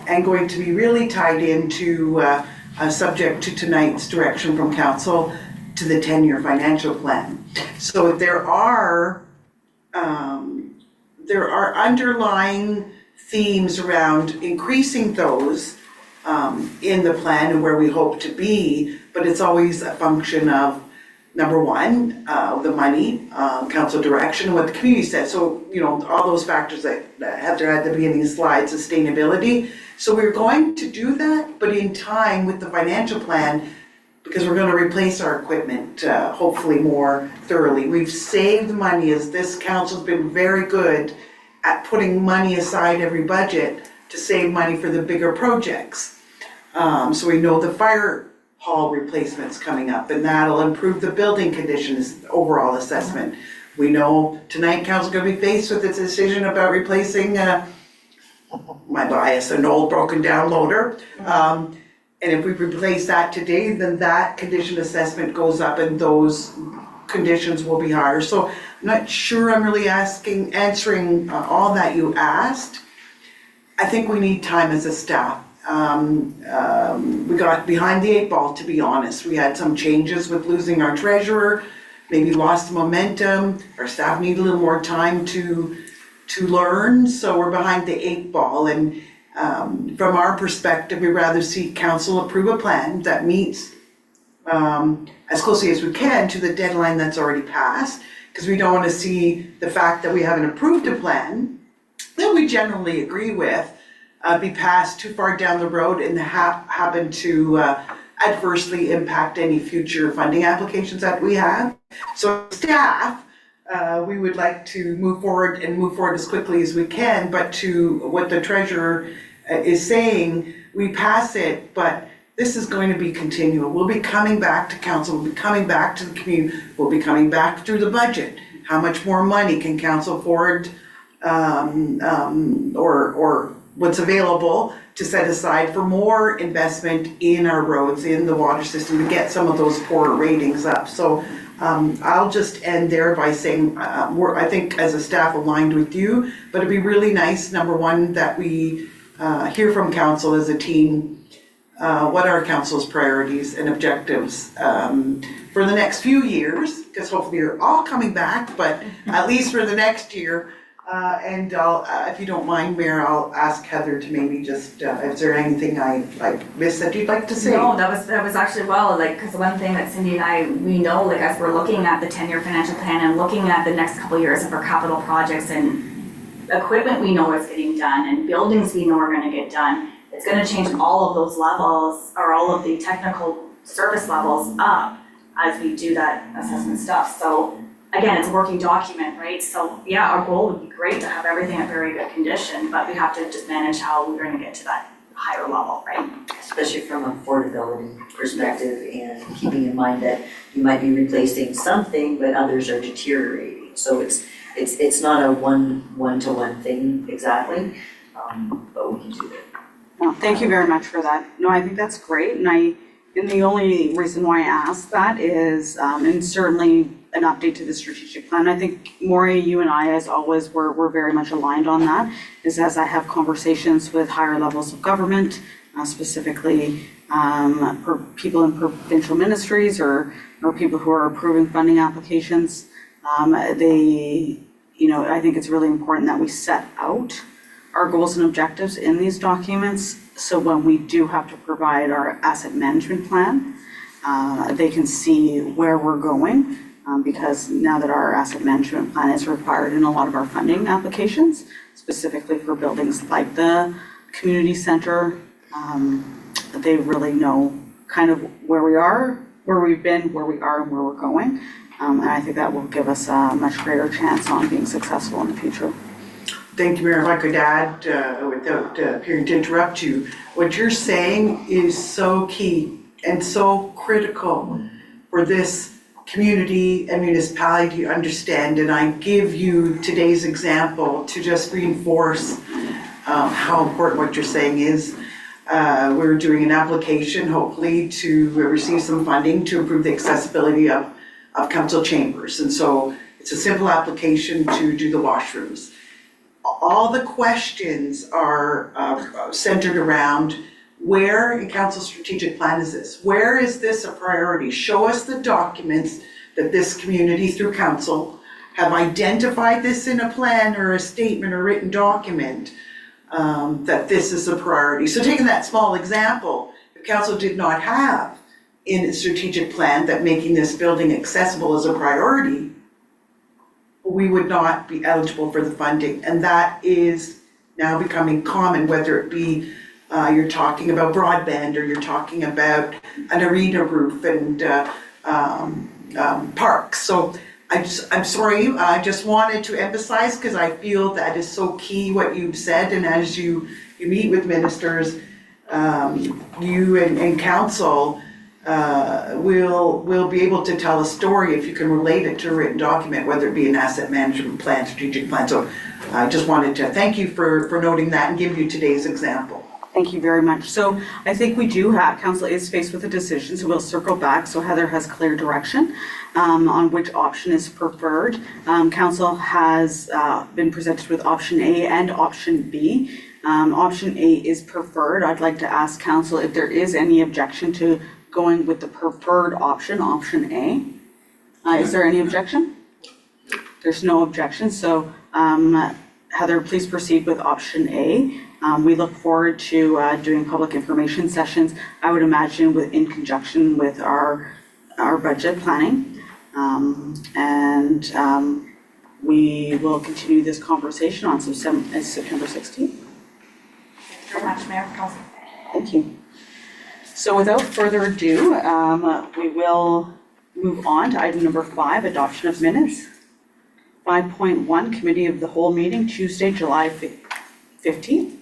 and going to be really tied into, subject to tonight's direction from council to the 10-year financial plan. So there are underlying themes around increasing those in the plan and where we hope to be, but it's always a function of, number one, the money, council direction, and what the community says. So, all those factors that Heather had at the beginning of the slide, sustainability. So we're going to do that, but in time with the financial plan, because we're gonna replace our equipment, hopefully more thoroughly. We've saved money, as this council's been very good at putting money aside every budget to save money for the bigger projects. So we know the fire hall replacement's coming up, and that'll improve the building conditions overall assessment. We know tonight council's gonna be faced with its decision about replacing, my bias, an old broken down loader. And if we replace that today, then that condition assessment goes up and those conditions will be higher. So I'm not sure I'm really answering all that you asked. I think we need time as a staff. We got behind the 8 ball, to be honest. We had some changes with losing our treasurer, maybe lost momentum. Our staff need a little more time to learn, so we're behind the 8 ball. And from our perspective, we'd rather see council approve a plan that meets as closely as we can to the deadline that's already passed, because we don't want to see the fact that we haven't approved a plan that we generally agree with be passed too far down the road and happen to adversely impact any future funding applications that we have. So staff, we would like to move forward as quickly as we can, but to what the treasurer is saying, we pass it, but this is going to be continual. We'll be coming back to council, we'll be coming back to the community, we'll be coming back through the budget. How much more money can council afford, or what's available to set aside for more investment in our roads, in the water system, to get some of those poorer ratings up. So I'll just end there by saying, I think as a staff aligned with you, but it'd be really nice, number one, that we hear from council as a team, what are council's priorities and objectives for the next few years, because hopefully you're all coming back, but at least for the next year. And I'll, if you don't mind, Mayor, I'll ask Heather to maybe just, is there anything I missed that you'd like to say? No, that was actually because one thing that Cindy and I, we know, as we're looking at the 10-year financial plan and looking at the next couple of years of our capital projects and equipment we know is getting done and buildings we know are gonna get done, it's gonna change all of those levels, or all of the technical service levels up as we do that assessment stuff. So again, it's a working document, right? So yeah, our goal would be great to have everything in very good condition, but we have to just manage how we're gonna get to that higher level, right? Especially from an affordability perspective and keeping in mind that you might be replacing something, but others are deteriorating. So it's not a one-to-one thing exactly, but we can do that. Well, thank you very much for that. No, I think that's great, and the only reason why I asked that is, and certainly an update to the strategic plan. I think, Maury, you and I, as always, we're very much aligned on that, is as I have conversations with higher levels of government, specifically people in provincial ministries or people who are approving funding applications. I think it's really important that we set out our goals and objectives in these documents, so when we do have to provide our asset management plan, they can see where we're going, because now that our asset management plan is required in a lot of our funding applications, specifically for buildings like the community center, they really know kind of where we are, where we've been, where we are, and where we're going. And I think that will give us a much greater chance on being successful in the future. Thank you, Mayor. If I could add, without appearing to interrupt you, what you're saying is so key and so critical for this community and municipality to understand. And I give you today's example to just reinforce how important what you're saying is. We're doing an application, hopefully, to receive some funding to improve the accessibility of council chambers. And so it's a simple application to do the washrooms. All the questions are centered around where in council strategic plan is this? Where is this a priority? Show us the documents that this community through council have identified this in a plan or a statement or written document that this is a priority. So taking that small example, if council did not have in its strategic plan that making this building accessible is a priority, we would not be eligible for the funding. And that is now becoming common, whether it be you're talking about broadband or you're talking about an arena roof and parks. So I'm sorry, I just wanted to emphasize, because I feel that is so key what you've said. And as you meet with ministers, you and council will be able to tell a story if you can relate it to a written document, whether it be an asset management plan, strategic plan. So I just wanted to thank you for noting that and give you today's example. Thank you very much. So I think we do have, council is faced with a decision, so we'll circle back so Heather has clear direction on which option is preferred. Council has been presented with option A and option B. Option A is preferred. I'd like to ask council if there is any objection to going with the preferred option, option A. Is there any objection? There's no objection, so Heather, please proceed with option A. We look forward to doing public information sessions, I would imagine in conjunction with our budget planning. We will continue this conversation on September 16th. Thank you very much, Mayor, Council. Thank you. So without further ado, we will move on to item number 5, adoption of minutes. 5.1, Committee of the Whole meeting, Tuesday, July 15th.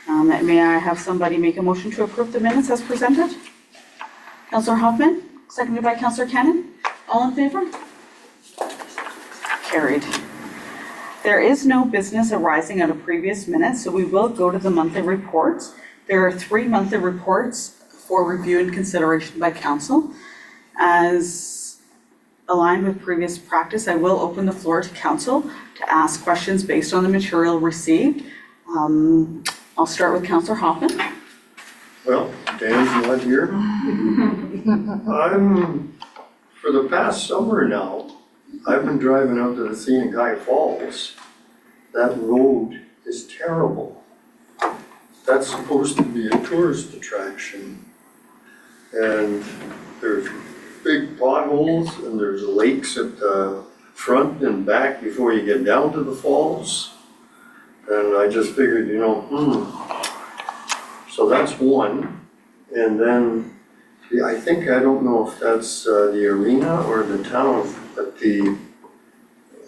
May I have somebody make a motion to approve the minutes as presented? Councillor Hoffman, seconded by Councillor Cannon. All in favor? Carried. There is no business arising out of previous minutes, so we will go to the monthly reports. There are 3 monthly reports for review and consideration by council. As aligned with previous practice, I will open the floor to council to ask questions based on the material received. I'll start with Councillor Hoffman. Well, Dan's not here. For the past summer now, I've been driving out to the scenic High Falls. That road is terrible. That's supposed to be a tourist attraction. And there's big potholes and there's lakes at the front and back before you get down to the falls. And I just figured, so that's one. And then I don't know if that's the arena or the town, but the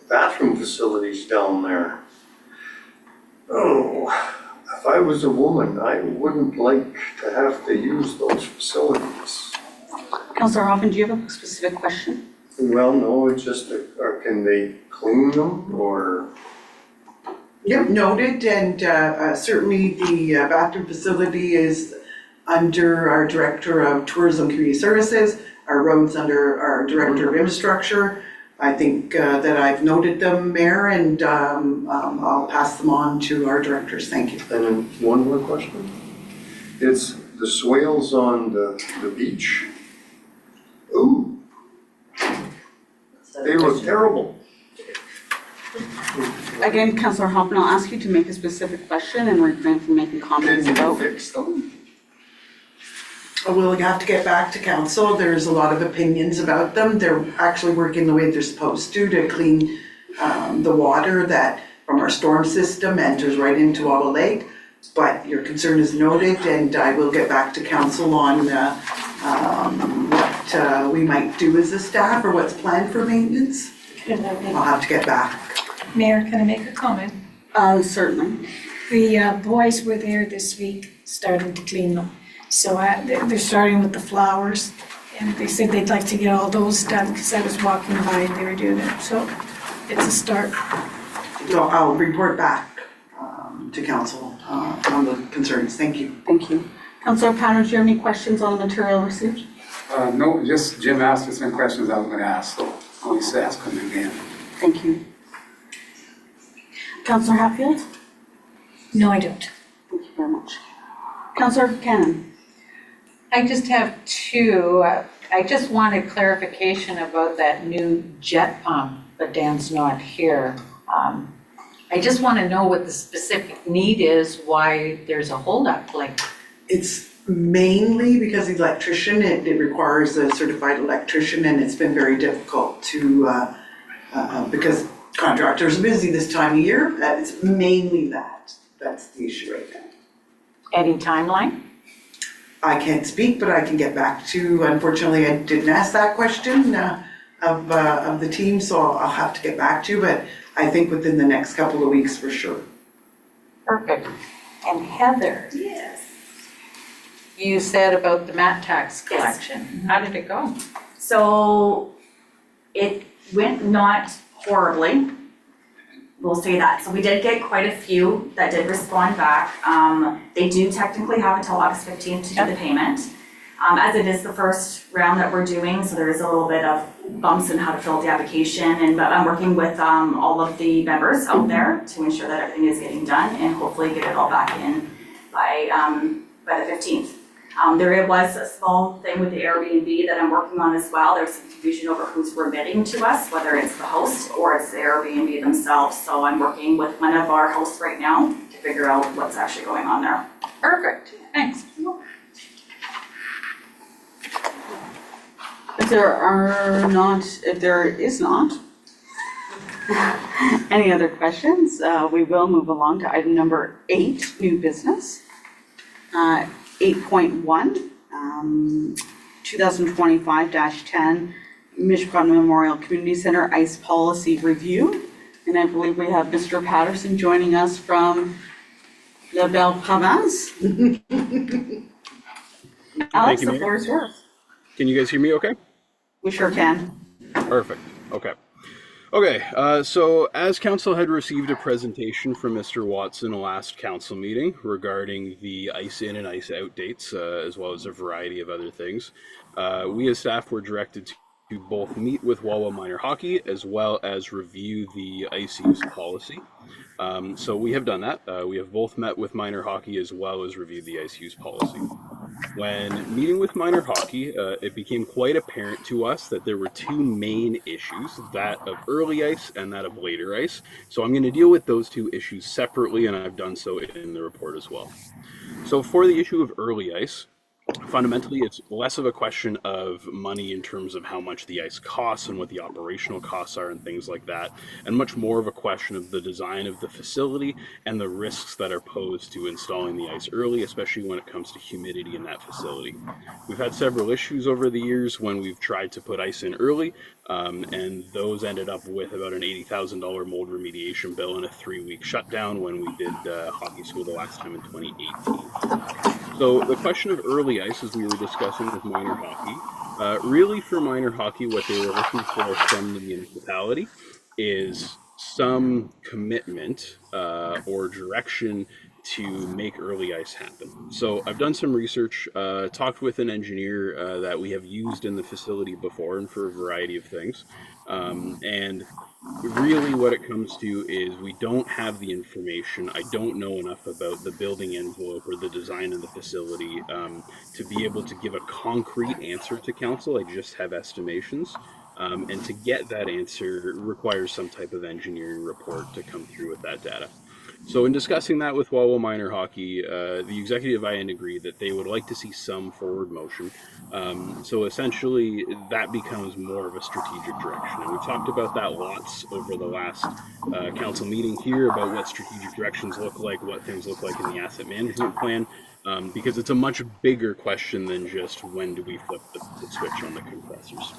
bathroom facilities down there. Oh, if I was a woman, I wouldn't like to have to use those facilities. Councillor Hoffman, do you have a specific question? Well, no, it's just, or can they clean them or? Yep, noted, and certainly the bathroom facility is under our Director of Tourism Community Services, our roads under our Director of Infrastructure. I think that I've noted them, Mayor, and I'll pass them on to our directors. Thank you. And then one more question. It's the swales on the beach. Ooh, they look terrible. Again, Councillor Hoffman, I'll ask you to make a specific question and refrain from making Can comments you about. fix them? We'll have to get back to council. There's a lot of opinions about them. They're actually working the way they're supposed to clean the water that from our storm system enters right into Wawa Lake. But your concern is noted, and I will get back to council on what we might do as a staff or what's planned for maintenance. I'll have to get back. Mayor, can I make a comment? Certainly. The boys were there this week, starting to clean them. So they're starting with the flowers, and they said they'd like to get all those done, because I was walking by and they were doing it, so it's a start. So I'll report back to council on the concerns. Thank you. Thank you. Councillor Patter, do you have any questions on the material received? No, just Jim asked us some questions I was gonna ask, so I'll just ask them again. Thank you. Councillor Hatfield? No, I don't. Thank you very much. Councillor Cannon? I just have two. I just wanted clarification about that new jet pump, but Dan's not here. I just want to know what the specific need is, why there's a holdup, like. It's mainly because the electrician, it requires a certified electrician, and it's been very difficult to, because contractors are busy this time of year. It's mainly that's the issue right now. Any timeline? I can't speak, but I can get back to, unfortunately, I didn't ask that question of the team, so I'll have to get back to, but I think within the next couple of weeks for sure. Perfect. And Heather, Yes. you said about the mat tax collection. How did it go? So it went not horribly, we'll say that. So we did get quite a few that did respond back. They do technically have until August 15th to do the payment. As it is the first round that we're doing, so there is a little bit of bumps in how to fill out the application. But I'm working with all of the members out there to ensure that everything is getting done and hopefully get it all back in by the 15th. There was a small thing with the Airbnb that I'm working on as well. There's some confusion over who's remitting to us, whether it's the host or it's the Airbnb themselves. So I'm working with one of our hosts right now to figure out what's actually going on there. Perfect, thanks. If there is not any other questions, we will move along to item number 8, new business. 8.1, 2025-10, Mishpah Memorial Community Center ICE Policy Review. And I believe we have Mr. Patterson joining us from La Belle Province. Alex, you, the Mayor. floor is yours. Can you guys hear me okay? We sure can. Perfect. Okay. Okay, so as council had received a presentation from Mr. Watson last council meeting regarding the ICE in and ICE out dates, as well as a variety of other things, we as staff were directed to both meet with Wawa Minor Hockey as well as review the ICE use policy. So we have done that. We have both met with Minor Hockey as well as reviewed the ICE use policy. When meeting with Minor Hockey, it became quite apparent to us that there were two main issues, that of early ice and that of later ice. So I'm going to deal with those two issues separately, and I've done so in the report as well. So for the issue of early ice, fundamentally, it's less of a question of money in terms of how much the ice costs and what the operational costs are and things like that, and much more of a question of the design of the facility and the risks that are posed to installing the ice early, especially when it comes to humidity in that facility. We've had several issues over the years when we've tried to put ice in early, and those ended up with about an $80,000 mold remediation bill and a 3-week shutdown when we did hockey school the last time in 2018. So the question of early ice, as we were discussing with Minor Hockey, really for Minor Hockey, what they were looking for from the municipality is some commitment or direction to make early ice happen. So I've done some research, talked with an engineer that we have used in the facility before and for a variety of things. And really what it comes to is we don't have the information. I don't know enough about the building envelope or the design of the facility to be able to give a concrete answer to council. I just have estimations. And to get that answer requires some type of engineering report to come through with that data. So in discussing that with Wawa Minor Hockey, the executive and agreed that they would like to see some forward motion. So essentially that becomes more of a strategic direction. And we talked about that lots over the last council meeting here about what strategic directions look like, what things look like in the asset management plan. Because it's a much bigger question than just when do we flip the switch on the compressors.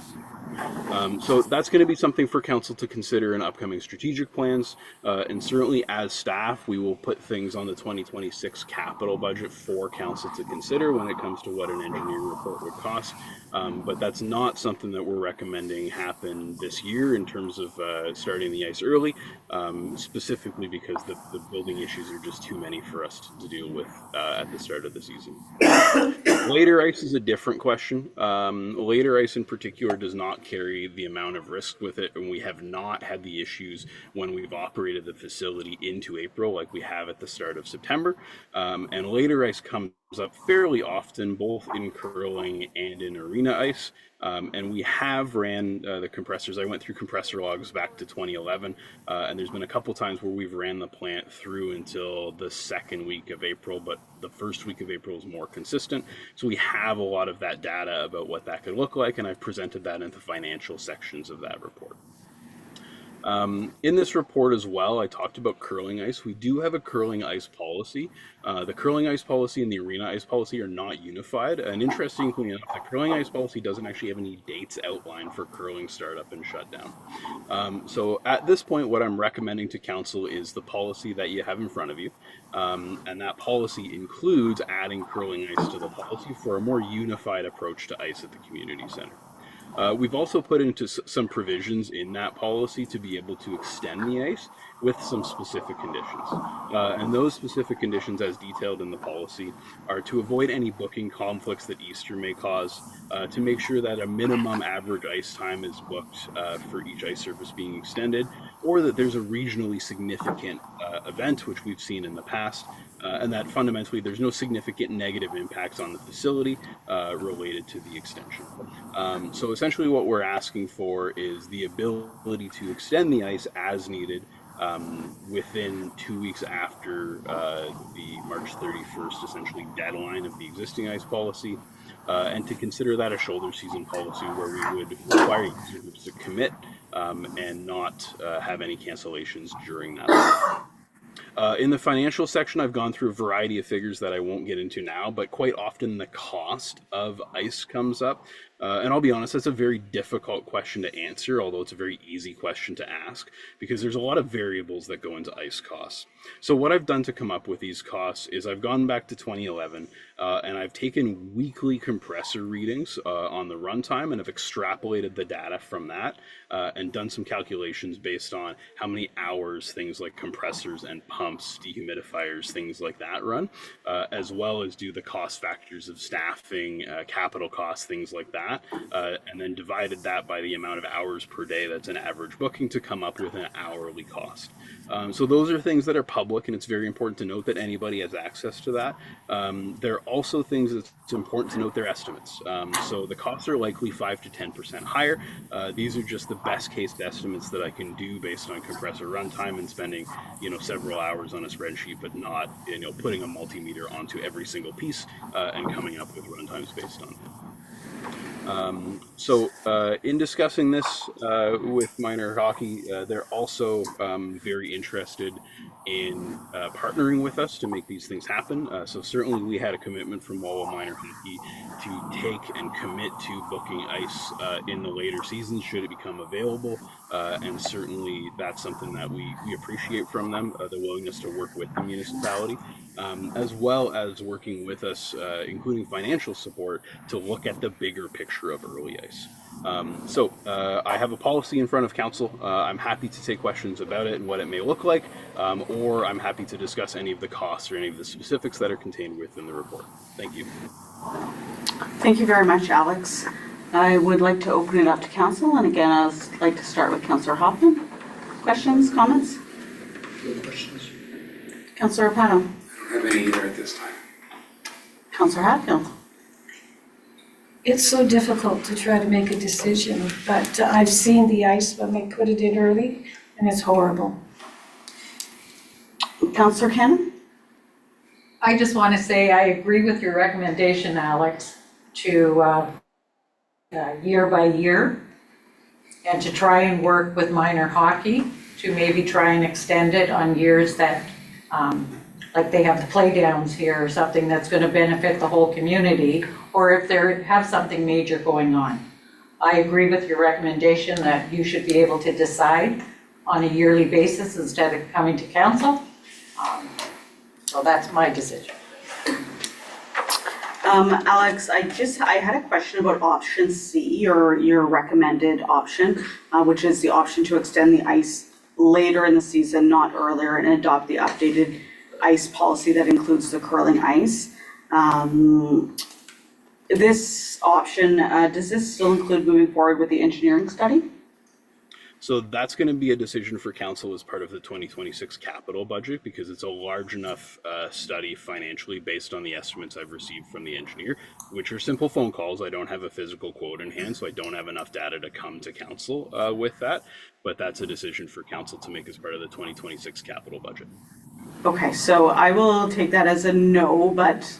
So that's going to be something for council to consider in upcoming strategic plans, and certainly as staff we will put things on the 2026 capital budget for council to consider when it comes to what an engineering report would cost, but that's not something that we're recommending happen this year in terms of starting the ice early, specifically because the building issues are just too many for us to deal with at the start of the season. Later ice is a different question. Later ice in particular does not carry the amount of risk with it, and we have not had the issues when we've operated the facility into April like we have at the start of September. And later ice comes up fairly often, both in curling and in arena ice. And we have ran the compressors. I went through compressor logs back to 2011, and there's been a couple times where we've ran the plant through until the second week of April, but the first week of April is more consistent. So we have a lot of that data about what that could look like, and I've presented that in the financial sections of that report. In this report as well, I talked about curling ice. We do have a curling ice policy. The curling ice policy and the arena ice policy are not unified. And interestingly enough, the curling ice policy doesn't actually have any dates outlined for curling startup and shutdown. So at this point, what I'm recommending to council is the policy that you have in front of you. And that policy includes adding curling ice to the policy for a more unified approach to ice at the community center. We've also put into some provisions in that policy to be able to extend the ice with some specific conditions. And those specific conditions, as detailed in the policy, are to avoid any booking conflicts that Easter may cause, to make sure that a minimum average ice time is booked for each ice surface being extended, or that there's a regionally significant event, which we've seen in the past, and that fundamentally there's no significant negative impacts on the facility related to the extension. So essentially what we're asking for is the ability to extend the ice as needed within 2 weeks after the March 31st essentially deadline of the existing ice policy, and to consider that a shoulder season policy where we would require users to commit and not have any cancellations during that. In the financial section, I've gone through a variety of figures that I won't get into now, but quite often the cost of ice comes up. And I'll be honest, that's a very difficult question to answer, although it's a very easy question to ask, because there's a lot of variables that go into ice costs. So what I've done to come up with these costs is I've gone back to 2011, and I've taken weekly compressor readings on the runtime, and have extrapolated the data from that, and done some calculations based on how many hours things like compressors and pumps, dehumidifiers, things like that run, as well as do the cost factors of staffing, capital costs, things like that. And then divided that by the amount of hours per day that's an average booking to come up with an hourly cost. So those are things that are public, and it's very important to note that anybody has access to that. There are also things that's important to note their estimates. So the costs are likely 5 to 10% higher. These are just the best case estimates that I can do based on compressor runtime and spending, several hours on a spreadsheet, but not, putting a multimeter onto every single piece and coming up with runtimes based on that. So in discussing this with Minor Hockey, they're also very interested in partnering with us to make these things happen. So certainly we had a commitment from Wawa Minor Hockey to take and commit to booking ice in the later seasons should it become available. And certainly that's something that we appreciate from them, the willingness to work with the municipality, as well as working with us, including financial support, to look at the bigger picture manufacture of early ice. So I have a policy in front of council. I'm happy to take questions about it and what it may look like, or I'm happy to discuss any of the costs or any of the specifics that are contained within the report. Thank you. Thank you very much, Alex. I would like to open it up to council, and again, I'd like to start with Councillor Hoffman. Questions, comments? No questions? Councillor Rapato? I don't have any either at this time. Councillor Hatfield? It's so difficult to try to make a decision, but I've seen the ice when they put it in early, and it's horrible. Councillor Cannon? I just want to say I agree with your recommendation, Alex, to year by year, and to try and work with minor hockey to maybe try and extend it on years that, like they have the play downs here or something that's going to benefit the whole community, or if they have something major going on. I agree with your recommendation that you should be able to decide on a yearly basis instead of coming to council. So that's my decision. Alex, I had a question about option C, or your recommended option, which is the option to extend the ice later in the season, not earlier, and adopt the updated ice policy that includes the curling ice. This option, does this still include moving forward with the engineering study? So that's going to be a decision for council as part of the 2026 capital budget, because it's a large enough study financially based on the estimates I've received from the engineer, which are simple phone calls. I don't have a physical quote in hand, so I don't have enough data to come to council with that. But that's a decision for council to make as part of the 2026 capital budget. Okay, so I will take that as a no, but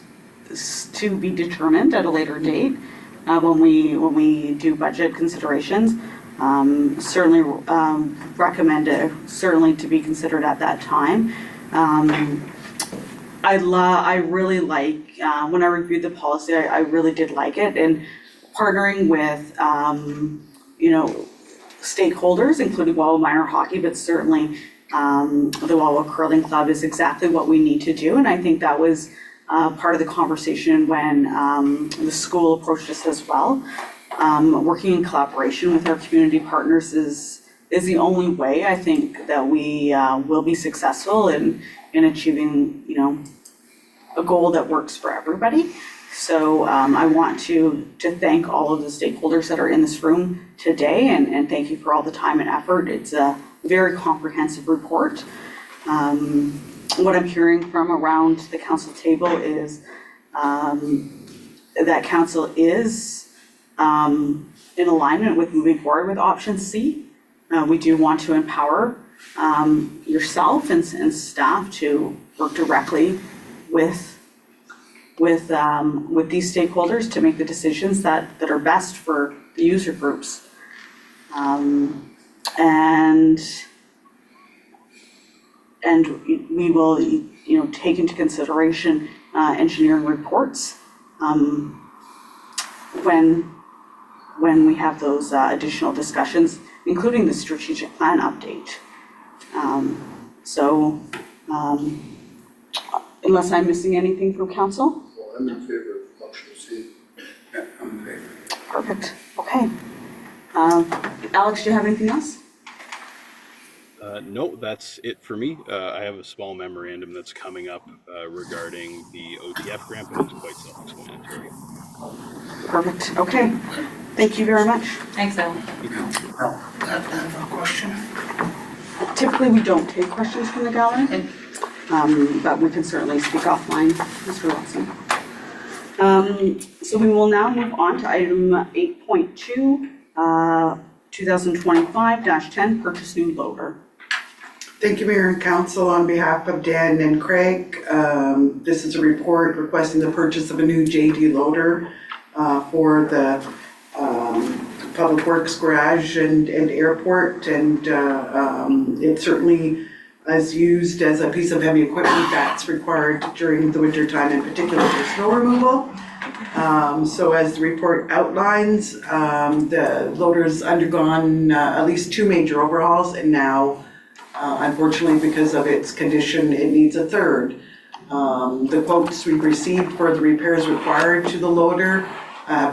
to be determined at a later date when we do budget considerations. Certainly recommend it, certainly to be considered at that time. I really like, when I reviewed the policy, I really did like it, and partnering with, stakeholders, including Wawa Minor Hockey, but certainly the Wawa Curling Club is exactly what we need to do, and I think that was part of the conversation when the school approached us as well. Working in collaboration with our community partners is the only way I think that we will be successful in achieving, a goal that works for everybody. So I want to thank all of the stakeholders that are in this room today, and thank you for all the time and effort. It's a very comprehensive report. What I'm hearing from around the council table is that council is in alignment with moving forward with option C. We do want to empower yourself and staff to work directly with these stakeholders to make the decisions that are best for the user groups. And we will, take into consideration engineering reports when we have those additional discussions, including the strategic plan update. Unless I'm missing anything from council? Well, I'm in favor of option C. Yeah, I'm in favor. Perfect, okay. Alex, do you have anything else? No, that's it for me. I have a small memorandum that's coming up regarding the ODF grant, but it's quite self-explanatory. Perfect, okay. Thank you very much. Thanks, Ellen. I have a question. Typically, we don't take questions from the gallery, but we can certainly speak offline, Mr. Watson. So we will now move on to item 8.2, 2025-10, purchase new loader. Thank you, Mayor and Council. On behalf of Dan and Craig, this is a report requesting the purchase of a new JD loader for the Public Works Garage and Airport, and it certainly is used as a piece of heavy equipment that's required during the winter time, in particular for snow removal. So as the report outlines, the loader's undergone at least 2 major overhauls, and now unfortunately, because of its condition, it needs a third. The quotes we received for the repairs required to the loader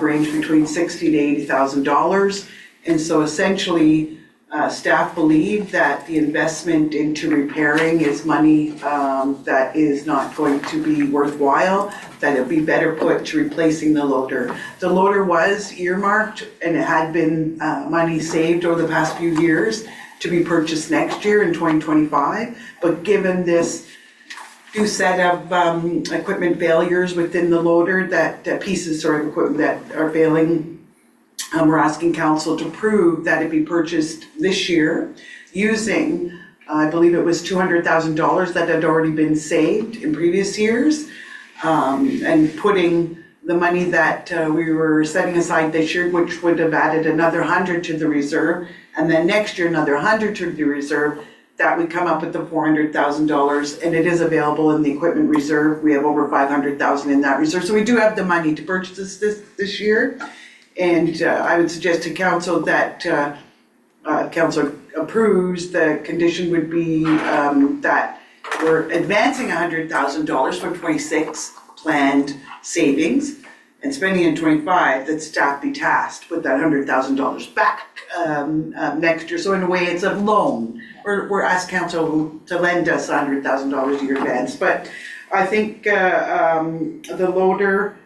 range between $60,000 to $80,000. And so essentially, staff believe that the investment into repairing is money that is not going to be worthwhile, that it'd be better put to replacing the loader. The loader was earmarked and it had been money saved over the past few years to be purchased next year in 2025. But given this new set of equipment failures within the loader, that pieces of equipment that are failing, we're asking council to approve that it be purchased this year using, I believe it was $200,000 that had already been saved in previous years, and putting the money that we were setting aside this year, which would have added another 100 to the reserve, and then next year another 100 to the reserve, that we come up with the $400,000, and it is available in the equipment reserve. We have over $500,000 in that reserve, so we do have the money to purchase this year. And I would suggest to council that council approves. The condition would be that we're advancing $100,000 from 26 planned savings and spending in 25, that staff be tasked with that $100,000 back next year. So in a way, it's a loan. We're asking council to lend us $100,000 a year advance. But I think the loader,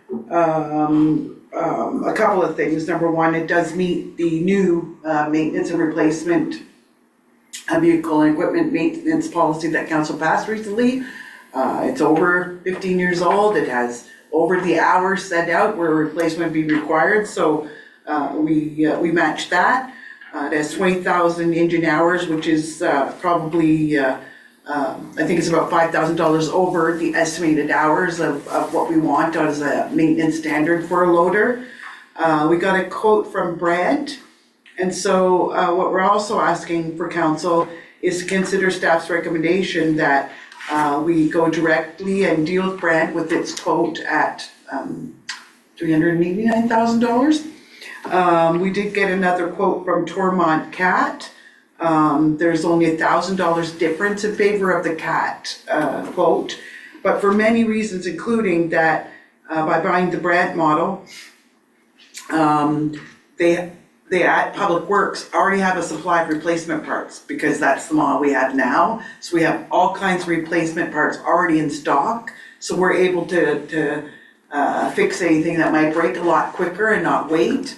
a couple of things. Number one, it does meet the new maintenance and replacement vehicle and equipment maintenance policy that council passed recently. It's over 15 years old. It has over the hours set out where replacement be required, so we match that. It has 20,000 engine hours, which is probably I think it's about $5,000 over the estimated hours of what we want as a maintenance standard for a loader. We got a quote from Brent, and so what we're also asking for council is to consider staff's recommendation that we go directly and deal with Brent with its quote at $389,000. We did get another quote from Tormont Cat. There's only $1,000 difference in favor of the CAT quote, but for many reasons, including that by buying the Brant model, they at Public Works already have a supply of replacement parts because that's the model we have now. So we have all kinds of replacement parts already in stock, so we're able to fix anything that might break a lot quicker and not wait.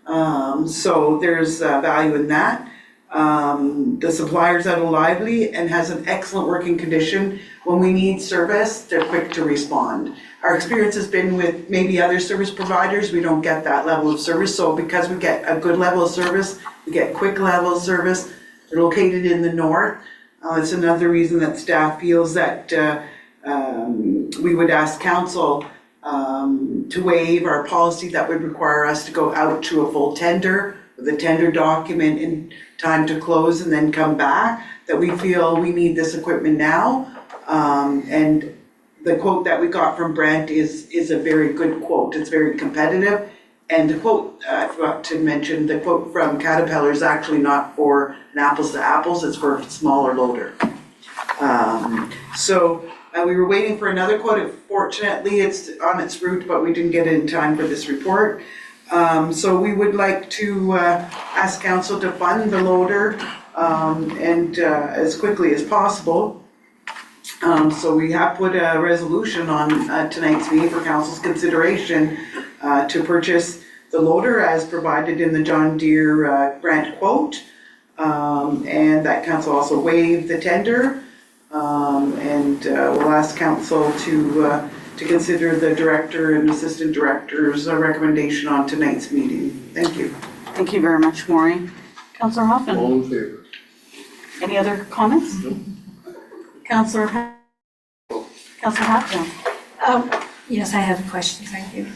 So there's value in that. The supplier's out of Lively and has an excellent working condition. When we need service, they're quick to respond. Our experience has been with maybe other service providers, we don't get that level of service. So because we get a good level of service, we get quick level of service, they're located in the north. It's another reason that staff feels that we would ask council to waive our policy that would require us to go out to a full tender with a tender document in time to close and then come back, that we feel we need this equipment now. And the quote that we got from Brent is a very good quote. It's very competitive. And the quote, I forgot to mention, the quote from Caterpillar is actually not for an apples to apples, it's for a smaller loader. We were waiting for another quote. Fortunately, it's on its route, but we didn't get it in time for this report. So we would like to ask council to fund the loader and as quickly as possible. So we have put a resolution on tonight's meeting for council's consideration to purchase the loader as provided in the John Deere grant quote. And that council also waived the tender. And we'll ask council to consider the director and assistant director's recommendation on tonight's meeting. Thank you. Thank you very much, Maureen. Councillor Hoffman, All in favor? any other comments? Councillor Hoffman. Yes, I have a question, thank you.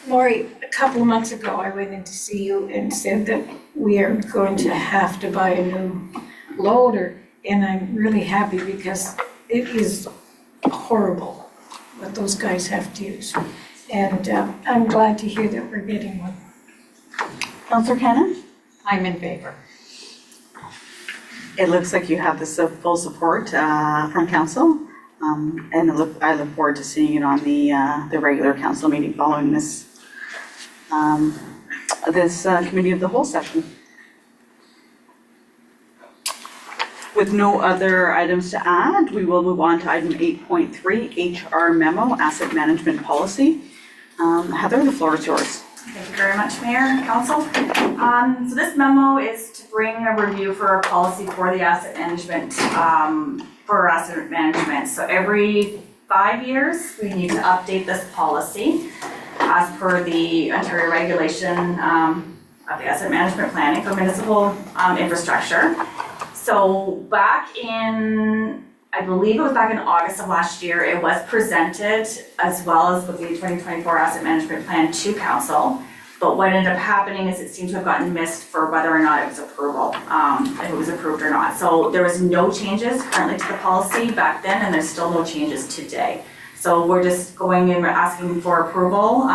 Maury, a couple of months ago, I went in to see you and said that we are going to have to buy a new loader, and I'm really happy because it is horrible what those guys have to use. And I'm glad to hear that we're getting one. Councillor Cannon? I'm in favor. It looks like you have the full support from council. And I look forward to seeing it on the regular council meeting following this this committee of the whole session. With no other items to add, we will move on to item 8.3, HR memo, asset management policy. Heather, the floor is yours. Thank you very much, Mayor and Council. So this memo is to bring a review for our policy for the asset management, So every 5 years, we need to update this policy as per the Ontario regulation of the asset management planning for municipal infrastructure. So back in, I believe it was back in August of last year, it was presented as well as with the 2024 asset management plan to council. But what ended up happening is it seemed to have gotten missed for whether or not it was approval, if it was approved or not. So there was no changes currently to the policy back then, and there's still no changes today. So we're just going in, we're asking for approval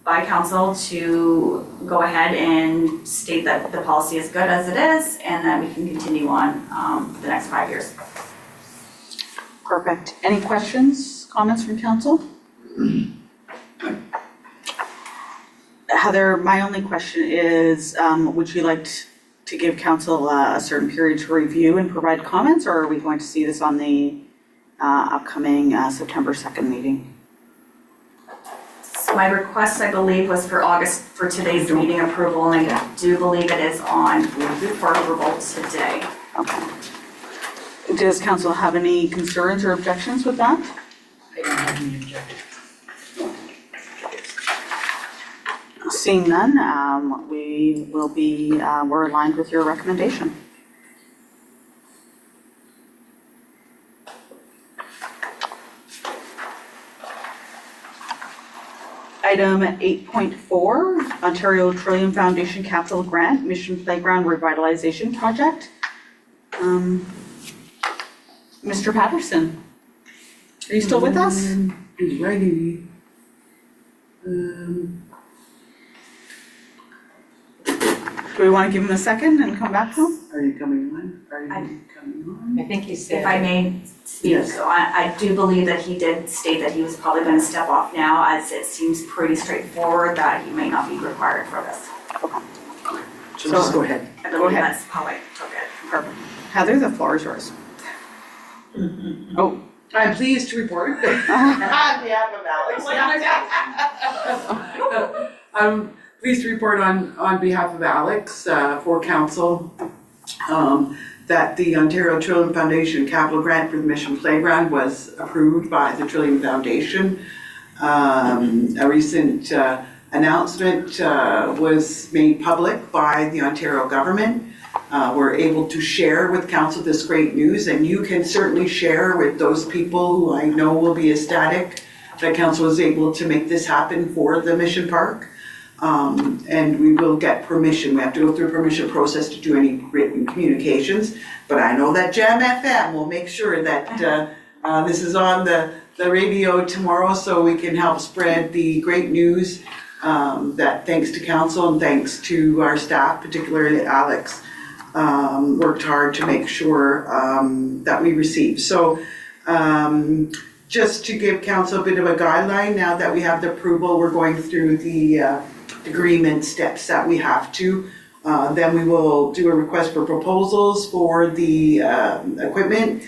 by council to go ahead and state that the policy is good as it is, and that we can continue on for the next 5 years. Perfect. Any questions, comments from council? Heather, my only question is, would you like to give council a certain period to review and provide comments, or are we going to see this on the upcoming September 2nd meeting? So my request, I believe, was for August, for today's meeting approval, and I do believe it is on for approval today. Okay. Does council have any concerns or objections with that? I don't have any objections. Seeing none, we're aligned with your recommendation. Item 8.4, Ontario Trillium Foundation Capital Grant, Mission Playground Revitalization Project. Mr. Patterson, are you still with us? He's ready. Do we want to give him a second and come back to him? Are you coming on? Are you coming on? I think he said. If I may speak, Yes. so I do believe that he did state that he was probably gonna step off now, as it seems pretty straightforward that he may not be required for this. So just go ahead. I Go believe ahead. that's how I took it. Perfect. Heather, the floor is yours. Oh. I'm pleased to report on behalf of Alex. I'm pleased to report on behalf of Alex for council that the Ontario Trillium Foundation Capital Grant for the Mission Playground was approved by the Trillium Foundation. A recent announcement was made public by the Ontario government. We're able to share with council this great news, and you can certainly share with those people who I know will be ecstatic that council was able to make this happen for the Mission Park. And we will get permission. We have to go through a permission process to do any written communications. But I know that Jam FM will make sure that this is on the radio tomorrow, so we can help spread the great news that thanks to council and thanks to our staff, particularly Alex, worked hard to make sure that we receive. So just to give council a bit of a guideline, now that we have the approval, we're going through the agreement steps that we have to. Then we will do a request for proposals for the equipment,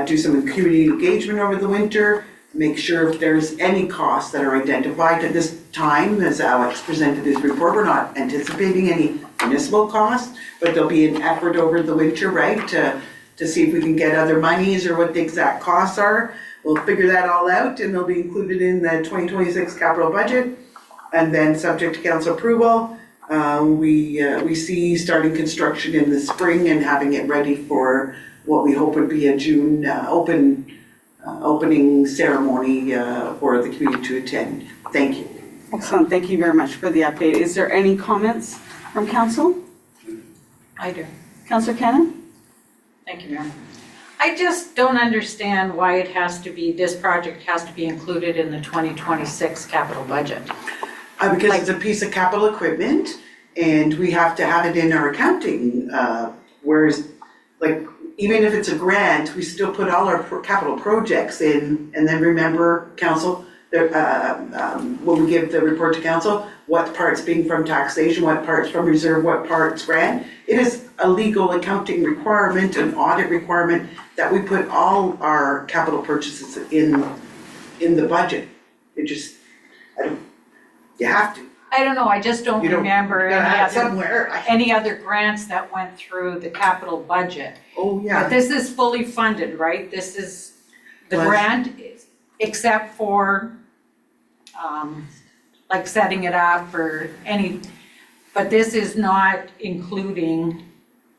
do some community engagement over the winter, make sure if there's any costs that are identified at this time. As Alex presented his report, we're not anticipating any municipal costs, but there'll be an effort over the winter, right, to see if we can get other monies or what the exact costs are. We'll figure that all out, and they'll be included in the 2026 capital budget. And then, subject to council approval, we see starting construction in the spring and having it ready for what we hope would be a June opening ceremony for the community to attend. Thank you. Excellent. Thank you very much for the update. Is there any comments from council? I do. Councillor Cannon? Thank you, Mayor. I just don't understand why it has to be, this project has to be included in the 2026 capital budget. Because it's a piece of capital equipment and we have to have it in our accounting, whereas like, even if it's a grant, we still put all our capital projects in, and then remember, council, when we give the report to council, what part's being from taxation, what part's from reserve, what part's grant. It is a legal accounting requirement, an audit requirement, that we put all our capital purchases in the budget. It just, you have to. I don't know, I just don't You don't- remember You gotta have it any somewhere. any other grants that went through the capital budget. Oh, But yeah. this is fully funded, right? This is, the Was- grant, except for, like setting it up or any, but this is not including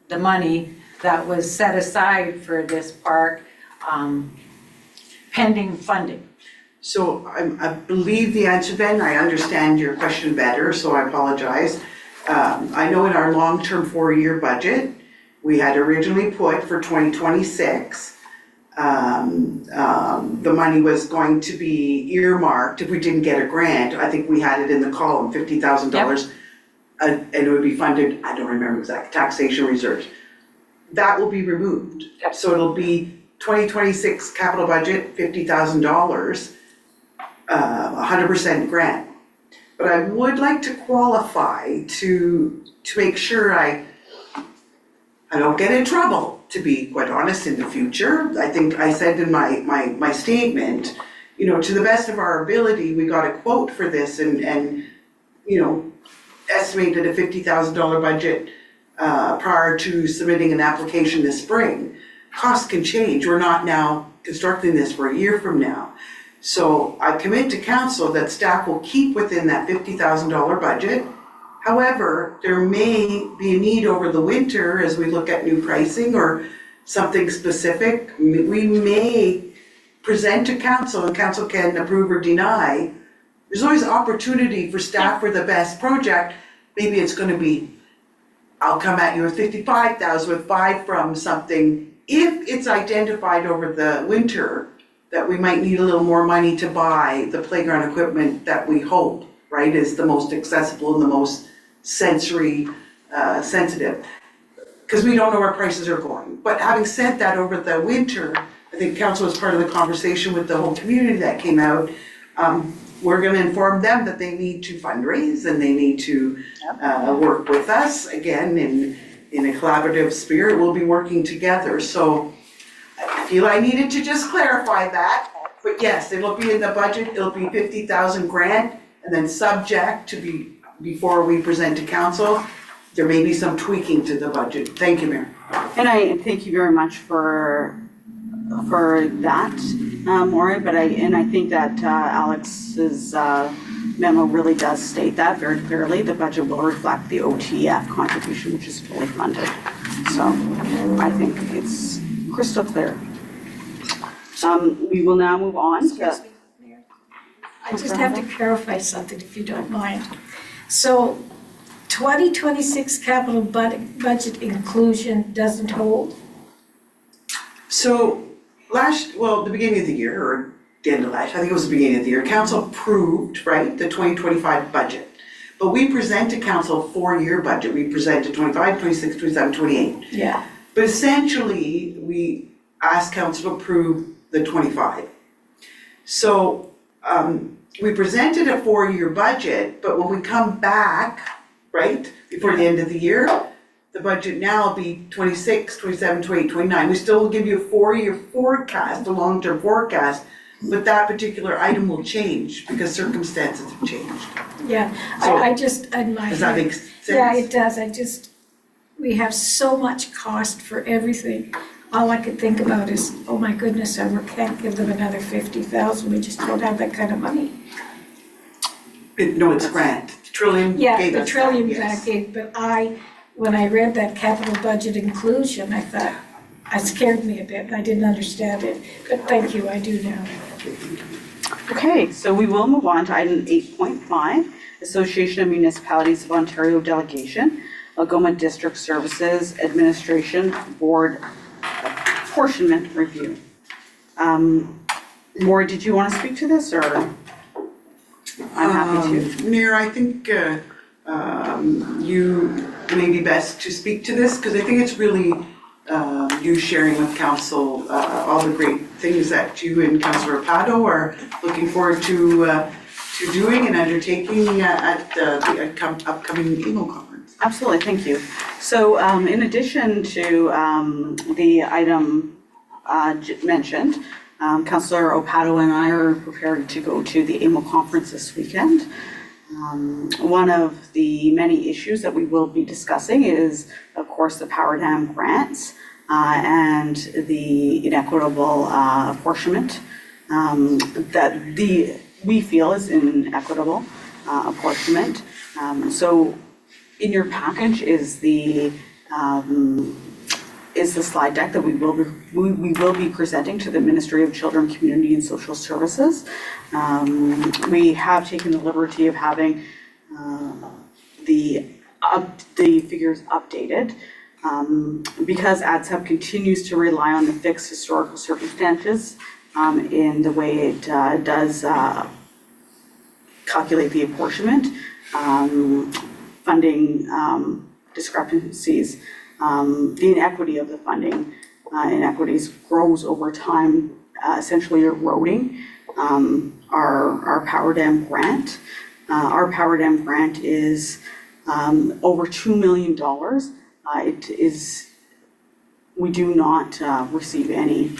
the money that was set aside for this park, pending funding. So I believe the answer then, I understand your question better, so I apologize. I know in our long-term 4-year budget, we had originally put for 2026, the money was going to be earmarked if we didn't get a grant. I think we had it in the column, $50,000. And it would be funded, I don't remember exact, taxation reserves. That will be removed. Yep. So it'll be 2026 capital budget, $50,000, 100% grant. But I would like to qualify to make sure I don't get in trouble, to be quite honest, in the future. I think I said in my statement, you know, to the best of our ability, we got a quote for this and you know, estimated a $50,000 budget prior to submitting an application this spring. Costs can change. We're not now constructing this for a year from now. So I commit to council that staff will keep within that $50,000 budget. However, there may be a need over the winter as we look at new pricing or something specific. We may present to council and council can approve or deny. There's always opportunity for staff for the best project. Maybe it's gonna be, I'll come at you with 55,000 with 5 from something. If it's identified over the winter that we might need a little more money to buy the playground equipment that we hope, right, is the most accessible and the most sensory sensitive. Because we don't know where prices are going. But having said that, over the winter, I think council was part of the conversation with the whole community that came out. We're gonna inform them that they need to fundraise and they need to work with us, again, in a collaborative spirit, we'll be working together. So I feel I needed to just clarify that, but yes, it'll be in the budget, it'll be 50,000 grant, and then subject to be, before we present to council, there may be some tweaking to the budget. Thank you, Mayor. And I thank you very much for that, Maureen, but I think that Alex's memo really does state that very clearly. The budget will reflect the OTF contribution, which is fully funded. So I think it's crystal clear. We will now move on to. Excuse me, Mayor. I just have to clarify something, if you don't mind. So 2026 capital budget inclusion doesn't hold? So the beginning of the year, or the end of last, I think it was the beginning of the year, council approved, right, the 2025 budget. But we present to council a 4-year budget. We present to 25, 26, 27, 28. Yeah. But essentially, we asked council to approve the 25. So we presented a 4-year budget, but when we come back, right, before the end of the year, the budget now will be 26, 27, 28, 29. We still will give you a 4-year forecast, a long-term forecast, but that particular item will change because circumstances have changed. Yeah, So- I just, in my Does that head- make sense? Yeah, it does, we have so much cost for everything. All I could think about is, oh my goodness, I can't give them another 50,000, we just don't have that kind of money. No, it's grant. Trillium Yeah, gave the us that, trillion yes. back in, but when I read that capital budget inclusion, I thought, it scared me a bit, and I didn't understand it, but thank you, I do now. Okay, so we will move on to item 8.5, Association of Municipalities of Ontario Delegation, Algoma District Services Administration Board Apportionment Review. Maureen, did you want to speak to this, or? I'm happy to. Mayor, I think you may be best to speak to this, because I think it's really you sharing with council all the great things that you and Councillor Pato are looking forward to doing and undertaking at the upcoming EMO conference. Absolutely, thank you. So in addition to the item mentioned, Councillor Opato and I are prepared to go to the AMO conference this weekend. One of the many issues that we will be discussing is, of course, the Power Dam grants and the inequitable apportionment that we feel is inequitable apportionment. So in your package is the slide deck that we will be presenting to the Ministry of Children, Community and Social Services. We have taken the liberty of having the figures updated because ADSEP continues to rely on the fixed historical circumstances in the way it does calculate the apportionment, funding discrepancies. The inequity of the funding inequities grows over time, essentially eroding our Power Dam grant. Our Power Dam grant is over $2 million. We do not receive any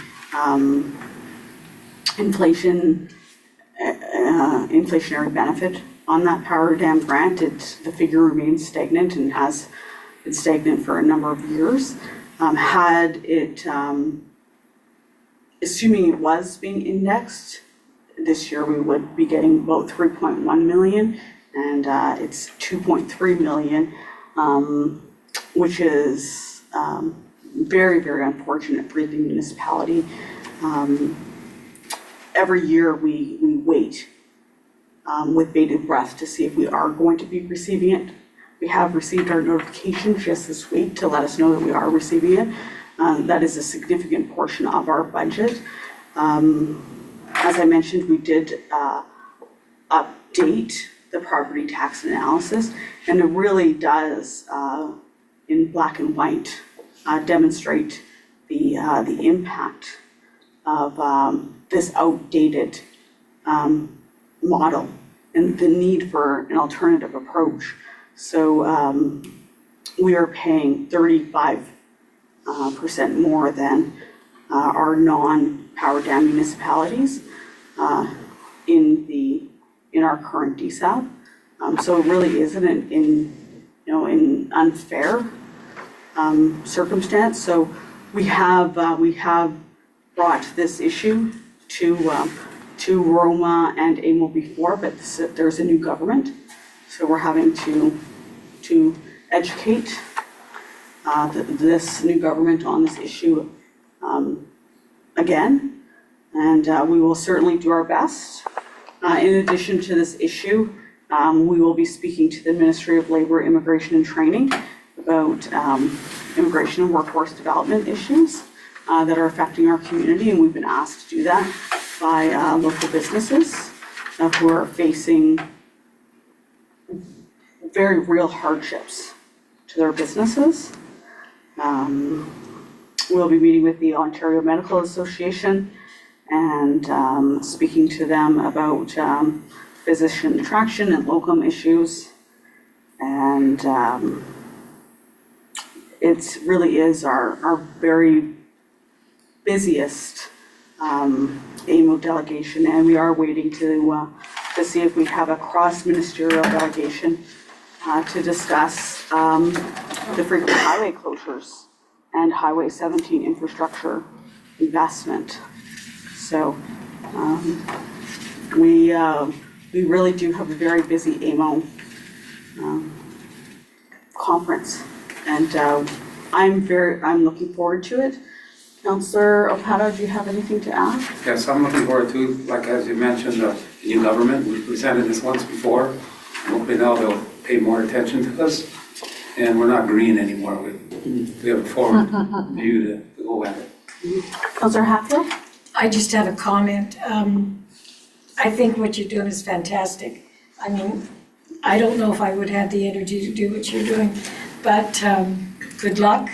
inflationary benefit on that Power Dam grant. The figure remains stagnant and has been stagnant for a number of years. Had it, assuming it was being indexed, this year we would be getting about 3.1 million, and it's 2.3 million, which is very, very unfortunate for the municipality. Every year we wait with bated breath to see if we are going to be receiving it. We have received our notification just this week to let us know that we are receiving it. That is a significant portion of our budget. As I mentioned, we did update the property tax analysis, and it really does, in black and white, demonstrate the impact of this outdated model and the need for an alternative approach. So we are paying 35% more than our non-Power Dam municipalities in our current DSAP. So it really isn't an unfair circumstance. So we have brought this issue to Roma and AMO before, but there's a new government, so we're having to educate this new government on this issue again, and we will certainly do our best. In addition to this issue, we will be speaking to the Ministry of Labour, Immigration and Training about immigration and workforce development issues that are affecting our community, and we've been asked to do that by local businesses who are facing very real hardships to their businesses. We'll be meeting with the Ontario Medical Association and speaking to them about physician attraction and locum issues. And it really is our very busiest AMO delegation, and we are waiting to see if we have a cross-ministerial delegation to discuss the frequent highway closures and Highway 17 infrastructure investment. So we really do have a very busy AMO conference, and I'm looking forward to it. Councillor Opato, do you have anything to add? Yes, I'm looking forward to, like as you mentioned, the new government. We presented this once before. Hopefully now they'll pay more attention to us, and we're not green anymore. We have a forward view to go at it. Councillor Hatfield? I just have a comment. I think what you're doing is fantastic. I mean, I don't know if I would have the energy to do what you're doing, but good luck.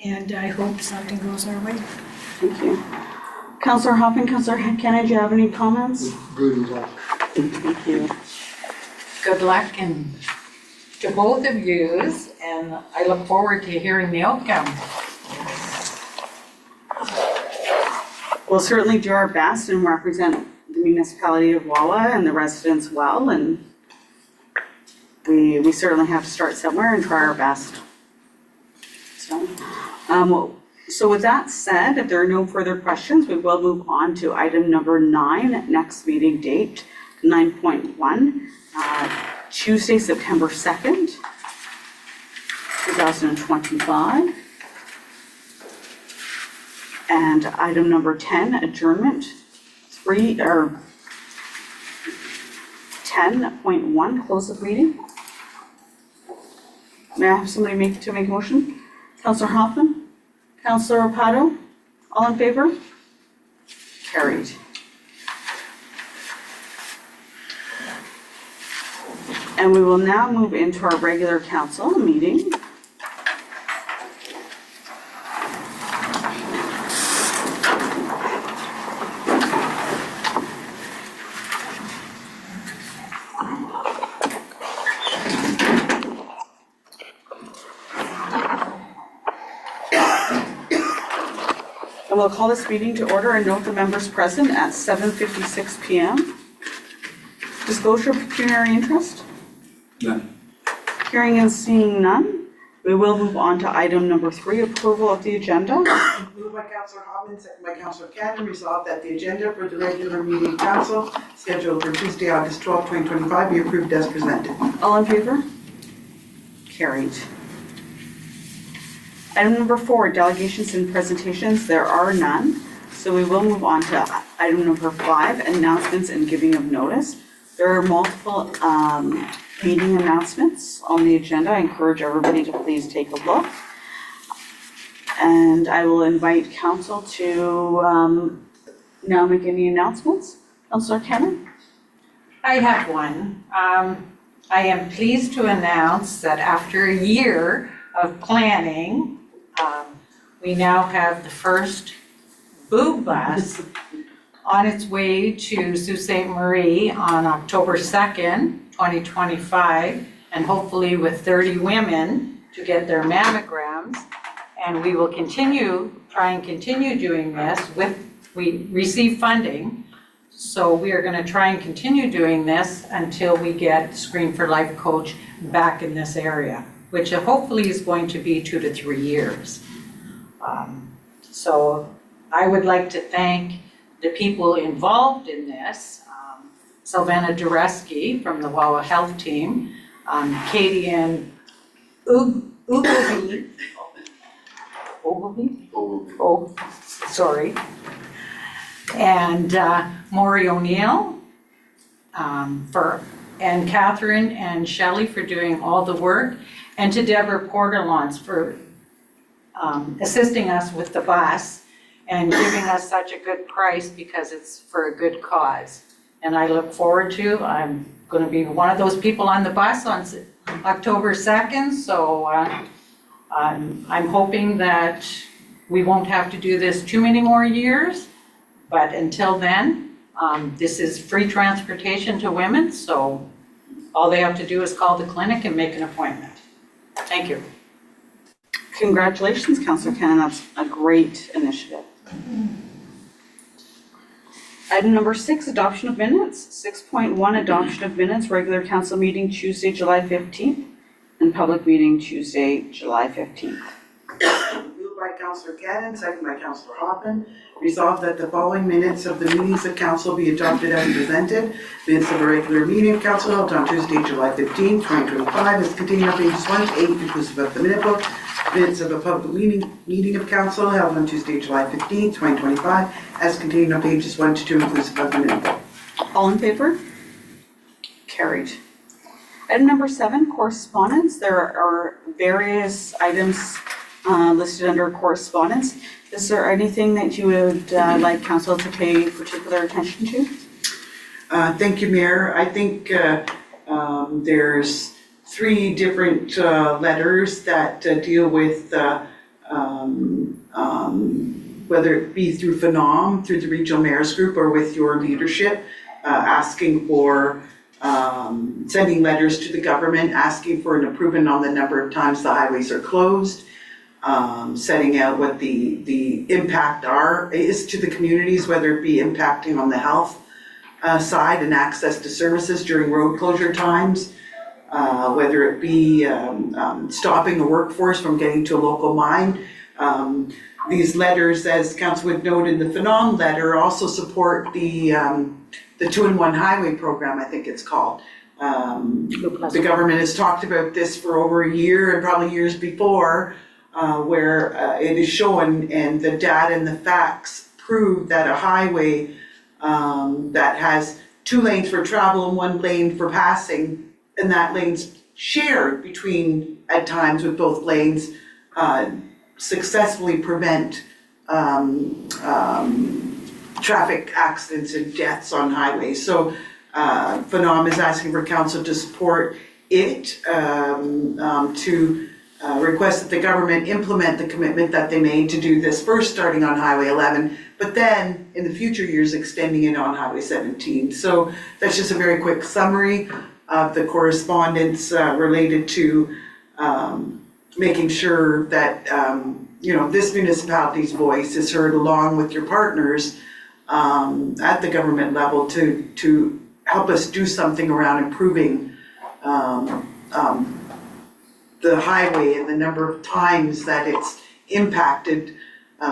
and I hope something goes our way. Thank you. Councillor Hoffman, Councillor Kenna, do you have any comments? Good luck. Thank you. Good luck and to both of yous, and I look forward to hearing the outcome. We'll certainly do our best and represent the municipality of Wawa and the residents well, and we certainly have to start somewhere and try our best. So with that said, if there are no further questions, we will move on to item number 9, next meeting date, 9.1, Tuesday, September 2nd, 2025. And item number 10, adjournment, 10.1, close of meeting. May I have somebody make a motion? Councillor Hoffman? Councillor Rapato? All in favor? Carried. And we will now move into our regular council meeting. And we'll call this meeting to order and note the members present at 7:56 PM. Disclosure of pecuniary interest? None. Hearing and seeing none, we will move on to item number 3, approval of the agenda. Moved by Councillor Hoffman, second by Councillor Cannon, resolved that the agenda for the regular meeting of council scheduled for Tuesday, August 12, 2025 be approved as presented. All in favor? Carried. Item number 4, delegations and presentations. There are none. So we will move on to item number 5, announcements and giving of notice. There are multiple meeting announcements on the agenda. I encourage everybody to please take a look. And I will invite council to now make any announcements. Councillor Cannon? I have one. I am pleased to announce that after a year of planning, we now have the first boob bus on its way to Sault Ste. Marie on October 2nd, 2025, and hopefully with 30 women to get their mammograms. And we will try and continue doing this we receive funding. So we are gonna try and continue doing this until we get Screen for Life coach back in this area, which hopefully is going to be 2 to 3 years. So I would like to thank the people involved in this, Sylvana Dureski from the Wawa Health Team, Katie and Ogilvy, and Maury O'Neill, and Catherine and Shelley for doing all the work, and to Deborah Portalons for assisting us with the bus and giving us such a good price because it's for a good cause. And I look forward I'm going to be one of those people on the bus on October 2nd, so I'm hoping that we won't have to do this too many more years, but until then, this is free transportation to women, so all they have to do is call the clinic and make an appointment. Thank you. Congratulations, Councillor Cannon. That's a great initiative. Item number 6, adoption of minutes. 6.1, adoption of minutes, regular council meeting Tuesday, July 15th, and public meeting Tuesday, July 15th. Moved by Councillor Cannon, second by Councillor Hoffman, resolved that the following minutes of the meetings of council be adopted as presented. Minutes of a regular meeting of council held on Tuesday, July 15, 2025, as contained on pages 1 to 8, inclusive of the minute book. Minutes of a public meeting of council held on Tuesday, July 15, 2025, as contained on pages 1 to 2, inclusive of the minute book. All in favor? Carried. Item number 7, correspondence. There are various items listed under correspondence. Is there anything that you would like council to pay particular attention to? Thank you, Mayor. I think there's 3 different letters that deal with whether it be through Phenom, through the regional mayors group, or with your leadership, asking for, sending letters to the government, asking for an improvement on the number of times the highways are closed, setting out what the impact is to the communities, whether it be impacting on the health side and access to services during road closure times, whether it be stopping the workforce from getting to a local mine. These letters, as Council would note in the Phenom letter, also support the 2-in-1 highway program, I think it's called. The government has talked about this for over a year and probably years before, where it is shown and the data and the facts prove that a highway that has 2 lanes for travel and 1 lane for passing, and that lane's shared between, at times with both lanes, successfully prevent traffic accidents and deaths on highways. So Phenom is asking for council to support it, to request that the government implement the commitment that they made to do this first starting on Highway 11, but then in the future years extending it on Highway 17. So that's just a very quick summary of the correspondence related to making sure that this municipality's voice is heard along with your partners at the government level to help us do something around improving the highway and the number of times that it's impacted,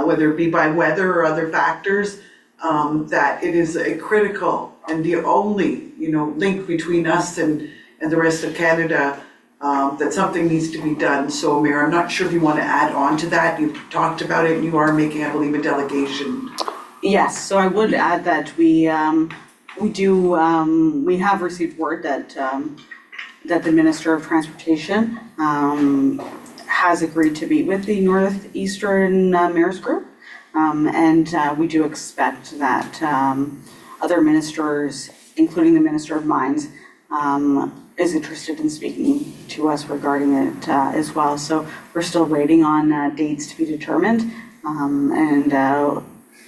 whether it be by weather or other factors, that it is a critical and the only, link between us and the rest of Canada, that something needs to be done. So Mayor, I'm not sure if you want to add on to that. You've talked about it and you are making, I believe, a delegation. Yes, so I would add that we have received word that the Minister of Transportation has agreed to meet with the Northeastern Mayors Group. And we do expect that other ministers, including the Minister of Mines, is interested in speaking to us regarding it as well. So we're still waiting on dates to be determined. And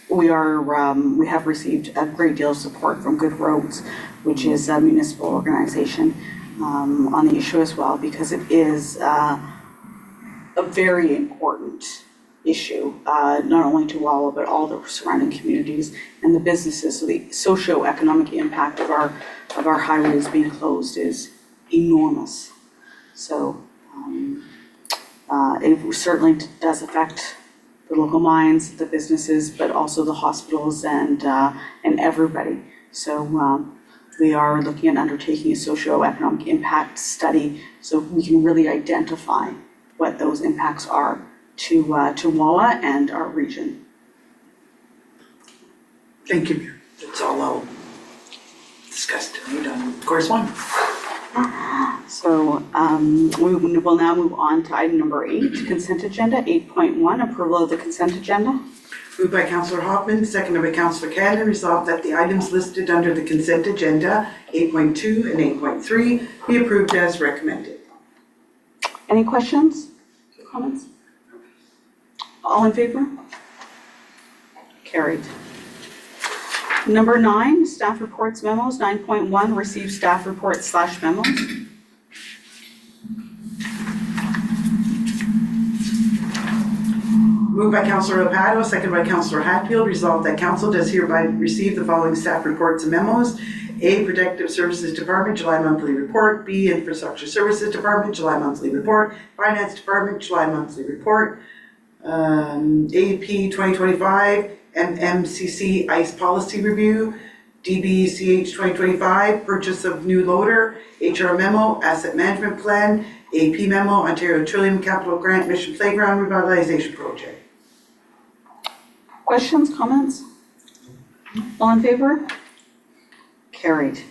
we have received a great deal of support from Good Roads, which is a municipal organization, on the issue as well, because it is a very important issue, not only to Wawa, but all the surrounding communities and the businesses. So the socio-economic impact of our highways being closed is enormous. So it certainly does affect the local mines, the businesses, but also the hospitals and everybody. So we are looking at undertaking a socio-economic impact study so we can really identify what those impacts are to Wawa and our region. Thank you, Mayor. That's all I'll discuss tonight on correspondence. So we will now move on to item number 8, consent agenda. 8.1, approval of the consent agenda. Moved by Councillor Hoffman, seconded by Councillor Cannon, resolved that the items listed under the consent agenda, 8.2 and 8.3, be approved as recommended. Any questions, comments? All in favor? Carried. Number 9, staff reports memos. 9.1, receive staff reports / memos. Moved by Councillor Rapato, seconded by Councillor Hatfield, resolved that council does hereby receive the following staff reports and memos. A, Protective Services Department, July monthly report. B, Infrastructure Services Department, July monthly report. Finance Department, July monthly report. AP 2025, MMCC ICE Policy Review. DBCH 2025, Purchase of New Loader. HR Memo, Asset Management Plan. AP Memo, Ontario Trillium Capital Grant Mission Playground Revitalization Project. Questions, comments? All in favor? Carried.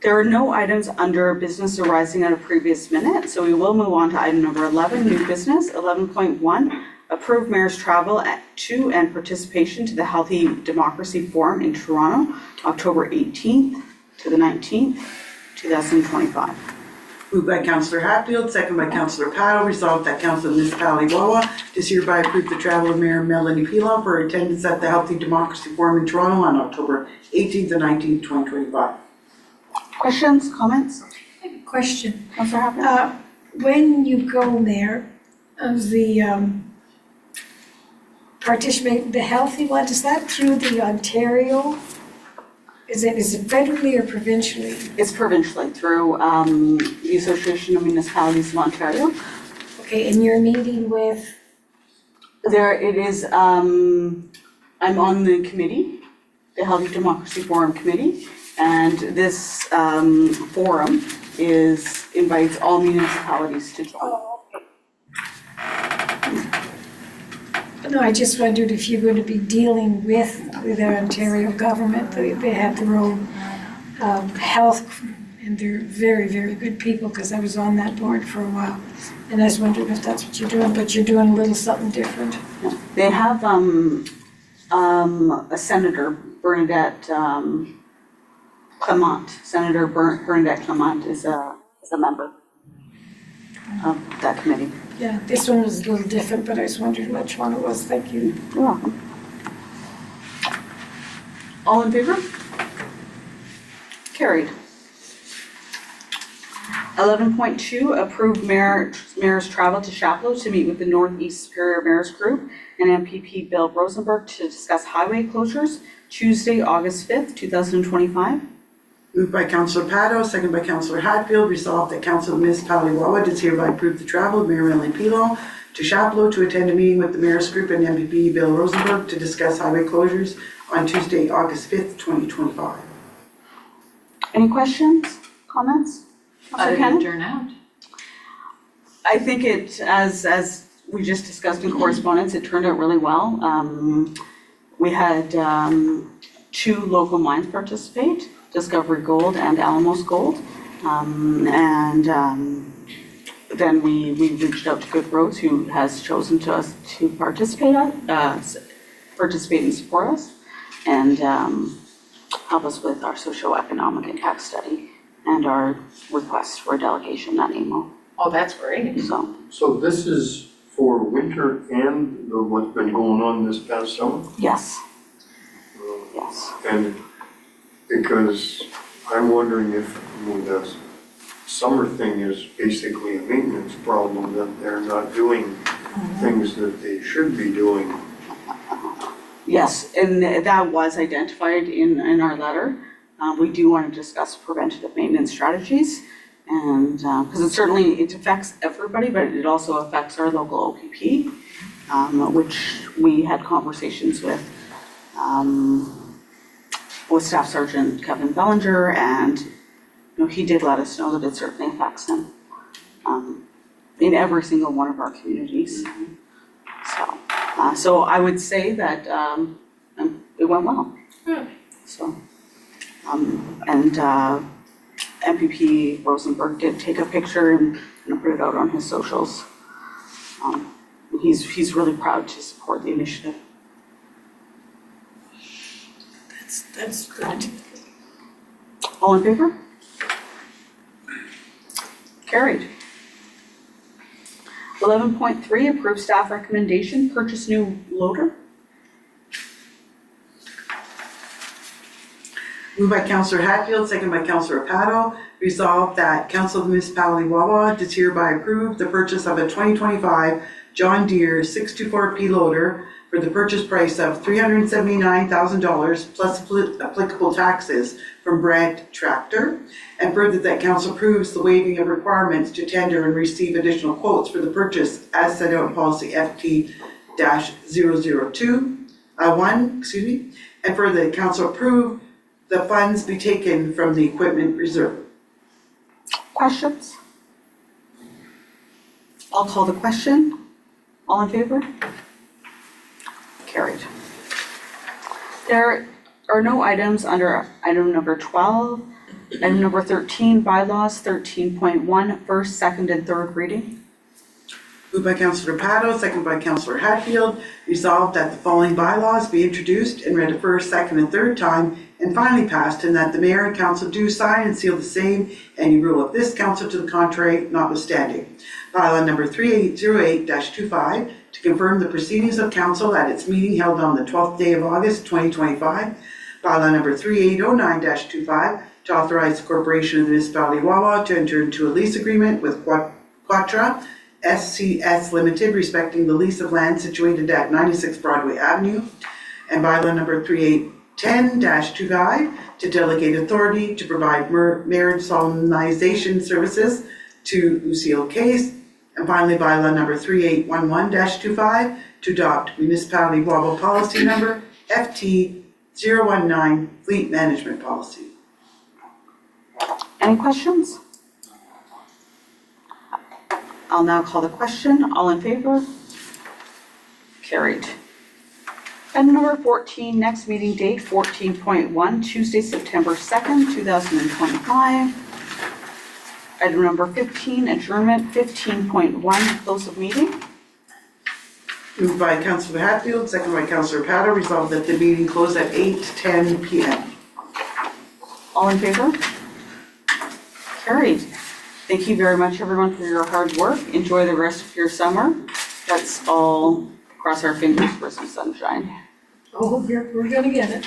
There are no items under business arising out of previous minute, so we will move on to item number 11, new business. 11.1, approve mayor's travel to and participation to the Healthy Democracy Forum in Toronto, October 18th to the 19th, 2025. Moved by Councillor Hatfield, second by Councillor Paddle, resolved that Council of the Municipality of Wawa does hereby approve the travel of Mayor Melanie Pilon for attendance at the Healthy Democracy Forum in Toronto on October 18th and 19th, 2025. Questions, comments? Question. Councillor Hatfield? When you go there, of the participate, the healthy one, is that through the Ontario? Is it federally or provincially? It's provincially through the Association of Municipalities of Ontario. Okay, and you're meeting with, There it is, I'm on the committee, the Healthy Democracy Forum Committee, and this forum invites all municipalities to join. no, I just wondered if you're going to be dealing with the Ontario government. They have their own health, and they're very, very good people, because I was on that board for a while. And I was wondering if that's what you're doing, but you're doing a little something different. They have a Senator, Bernadette Clement. Senator Bernadette Clement is a member of that committee. Yeah, this one was a little different, but I was wondering which one it was. Thank you. You're welcome. All in favor? Carried. 11.2, approve mayor's travel to Chapleau to meet with the Northeast Superior Mayor's Group and MPP Bill Rosenberg to discuss highway closures, Tuesday, August 5th, 2025. Moved by Councillor Pato, second by Councillor Hatfield, resolved that Council of the Municipality of Wawa does hereby approve the travel of Mayor Melanie Pilon to Chapleau to attend a meeting with the Mayor's Group and MPP Bill Rosenberg to discuss highway closures on Tuesday, August 5th, 2025. Any questions, comments? How did it turn out? I think it, as we just discussed in correspondence, it turned out really well. We had 2 local mines participate, Discovery Gold and Alamos Gold. Then we reached out to Good Roads, who has chosen to participate and support us, and help us with our socioeconomic impact study and our request for a delegation at AMO. Oh, that's great. So this is for winter and what's been going on this past summer? Yes. Yes. And because I'm wondering if the summer thing is basically a maintenance problem, that they're not doing things that they should be doing. Yes, and that was identified in our letter. We do want to discuss preventative maintenance strategies, and because it affects everybody, but it also affects our local OPP, which we had conversations with Staff Sergeant Kevin Bellinger, and he did let us know that it certainly affects him in every single one of our communities. So I would say that it went well. So. MPP Rosenberg did take a picture and put it out on his socials. He's really proud to support the initiative. That's good. All in favor? Carried. 11.3, approve staff recommendation, purchase new loader. Moved by Councillor Hatfield, second by Councillor Pato, resolved that Council of the Municipality of Wawa does hereby approve the purchase of a 2025 John Deere 624P loader for the purchase price of $379,000 plus applicable taxes from Brandt Tractor, and further that Council approves the waiving of requirements to tender and receive additional quotes for the purchase as set out in policy FT-002, and further that Council approve the funds be taken from the equipment reserve. Questions? I'll call the question. All in favor? Carried. There are no items under item number 12. Item number 13, bylaws, 13.1, first, second, and third reading. Moved by Councillor Pato, seconded by Councillor Hatfield, resolved that the following bylaws be introduced and read a first, second, and third time, and finally passed, and that the mayor and council do sign and seal the same, any rule of this council to the contrary notwithstanding. Bylaw number 3808-25, to confirm the proceedings of council at its meeting held on the 12th day of August 2025. Bylaw number 3809-25, to authorize the corporation of the municipality of Wawa to enter into a lease agreement with Quatra SCS Limited respecting the lease of land situated at 96 Broadway Avenue. And bylaw number 3810-25, to delegate authority to provide marriage solemnization services to Lucille Case. And finally, bylaw number 3811-25, to adopt municipality Wawa policy number FT019, fleet management policy. Any questions? I'll now call the question. All in favor? Carried. Item number 14, next meeting date, 14.1, Tuesday, September 2nd, 2025. Item number 15, adjournment. 15.1, close of meeting. Moved by Councillor Hatfield, second by Councillor Pato, resolved that the meeting close at 8:10 p.m. All in favor? Carried. Thank you very much, everyone, for your hard work. Enjoy the rest of your summer. Let's all cross our fingers for some sunshine. Oh, we're gonna get it.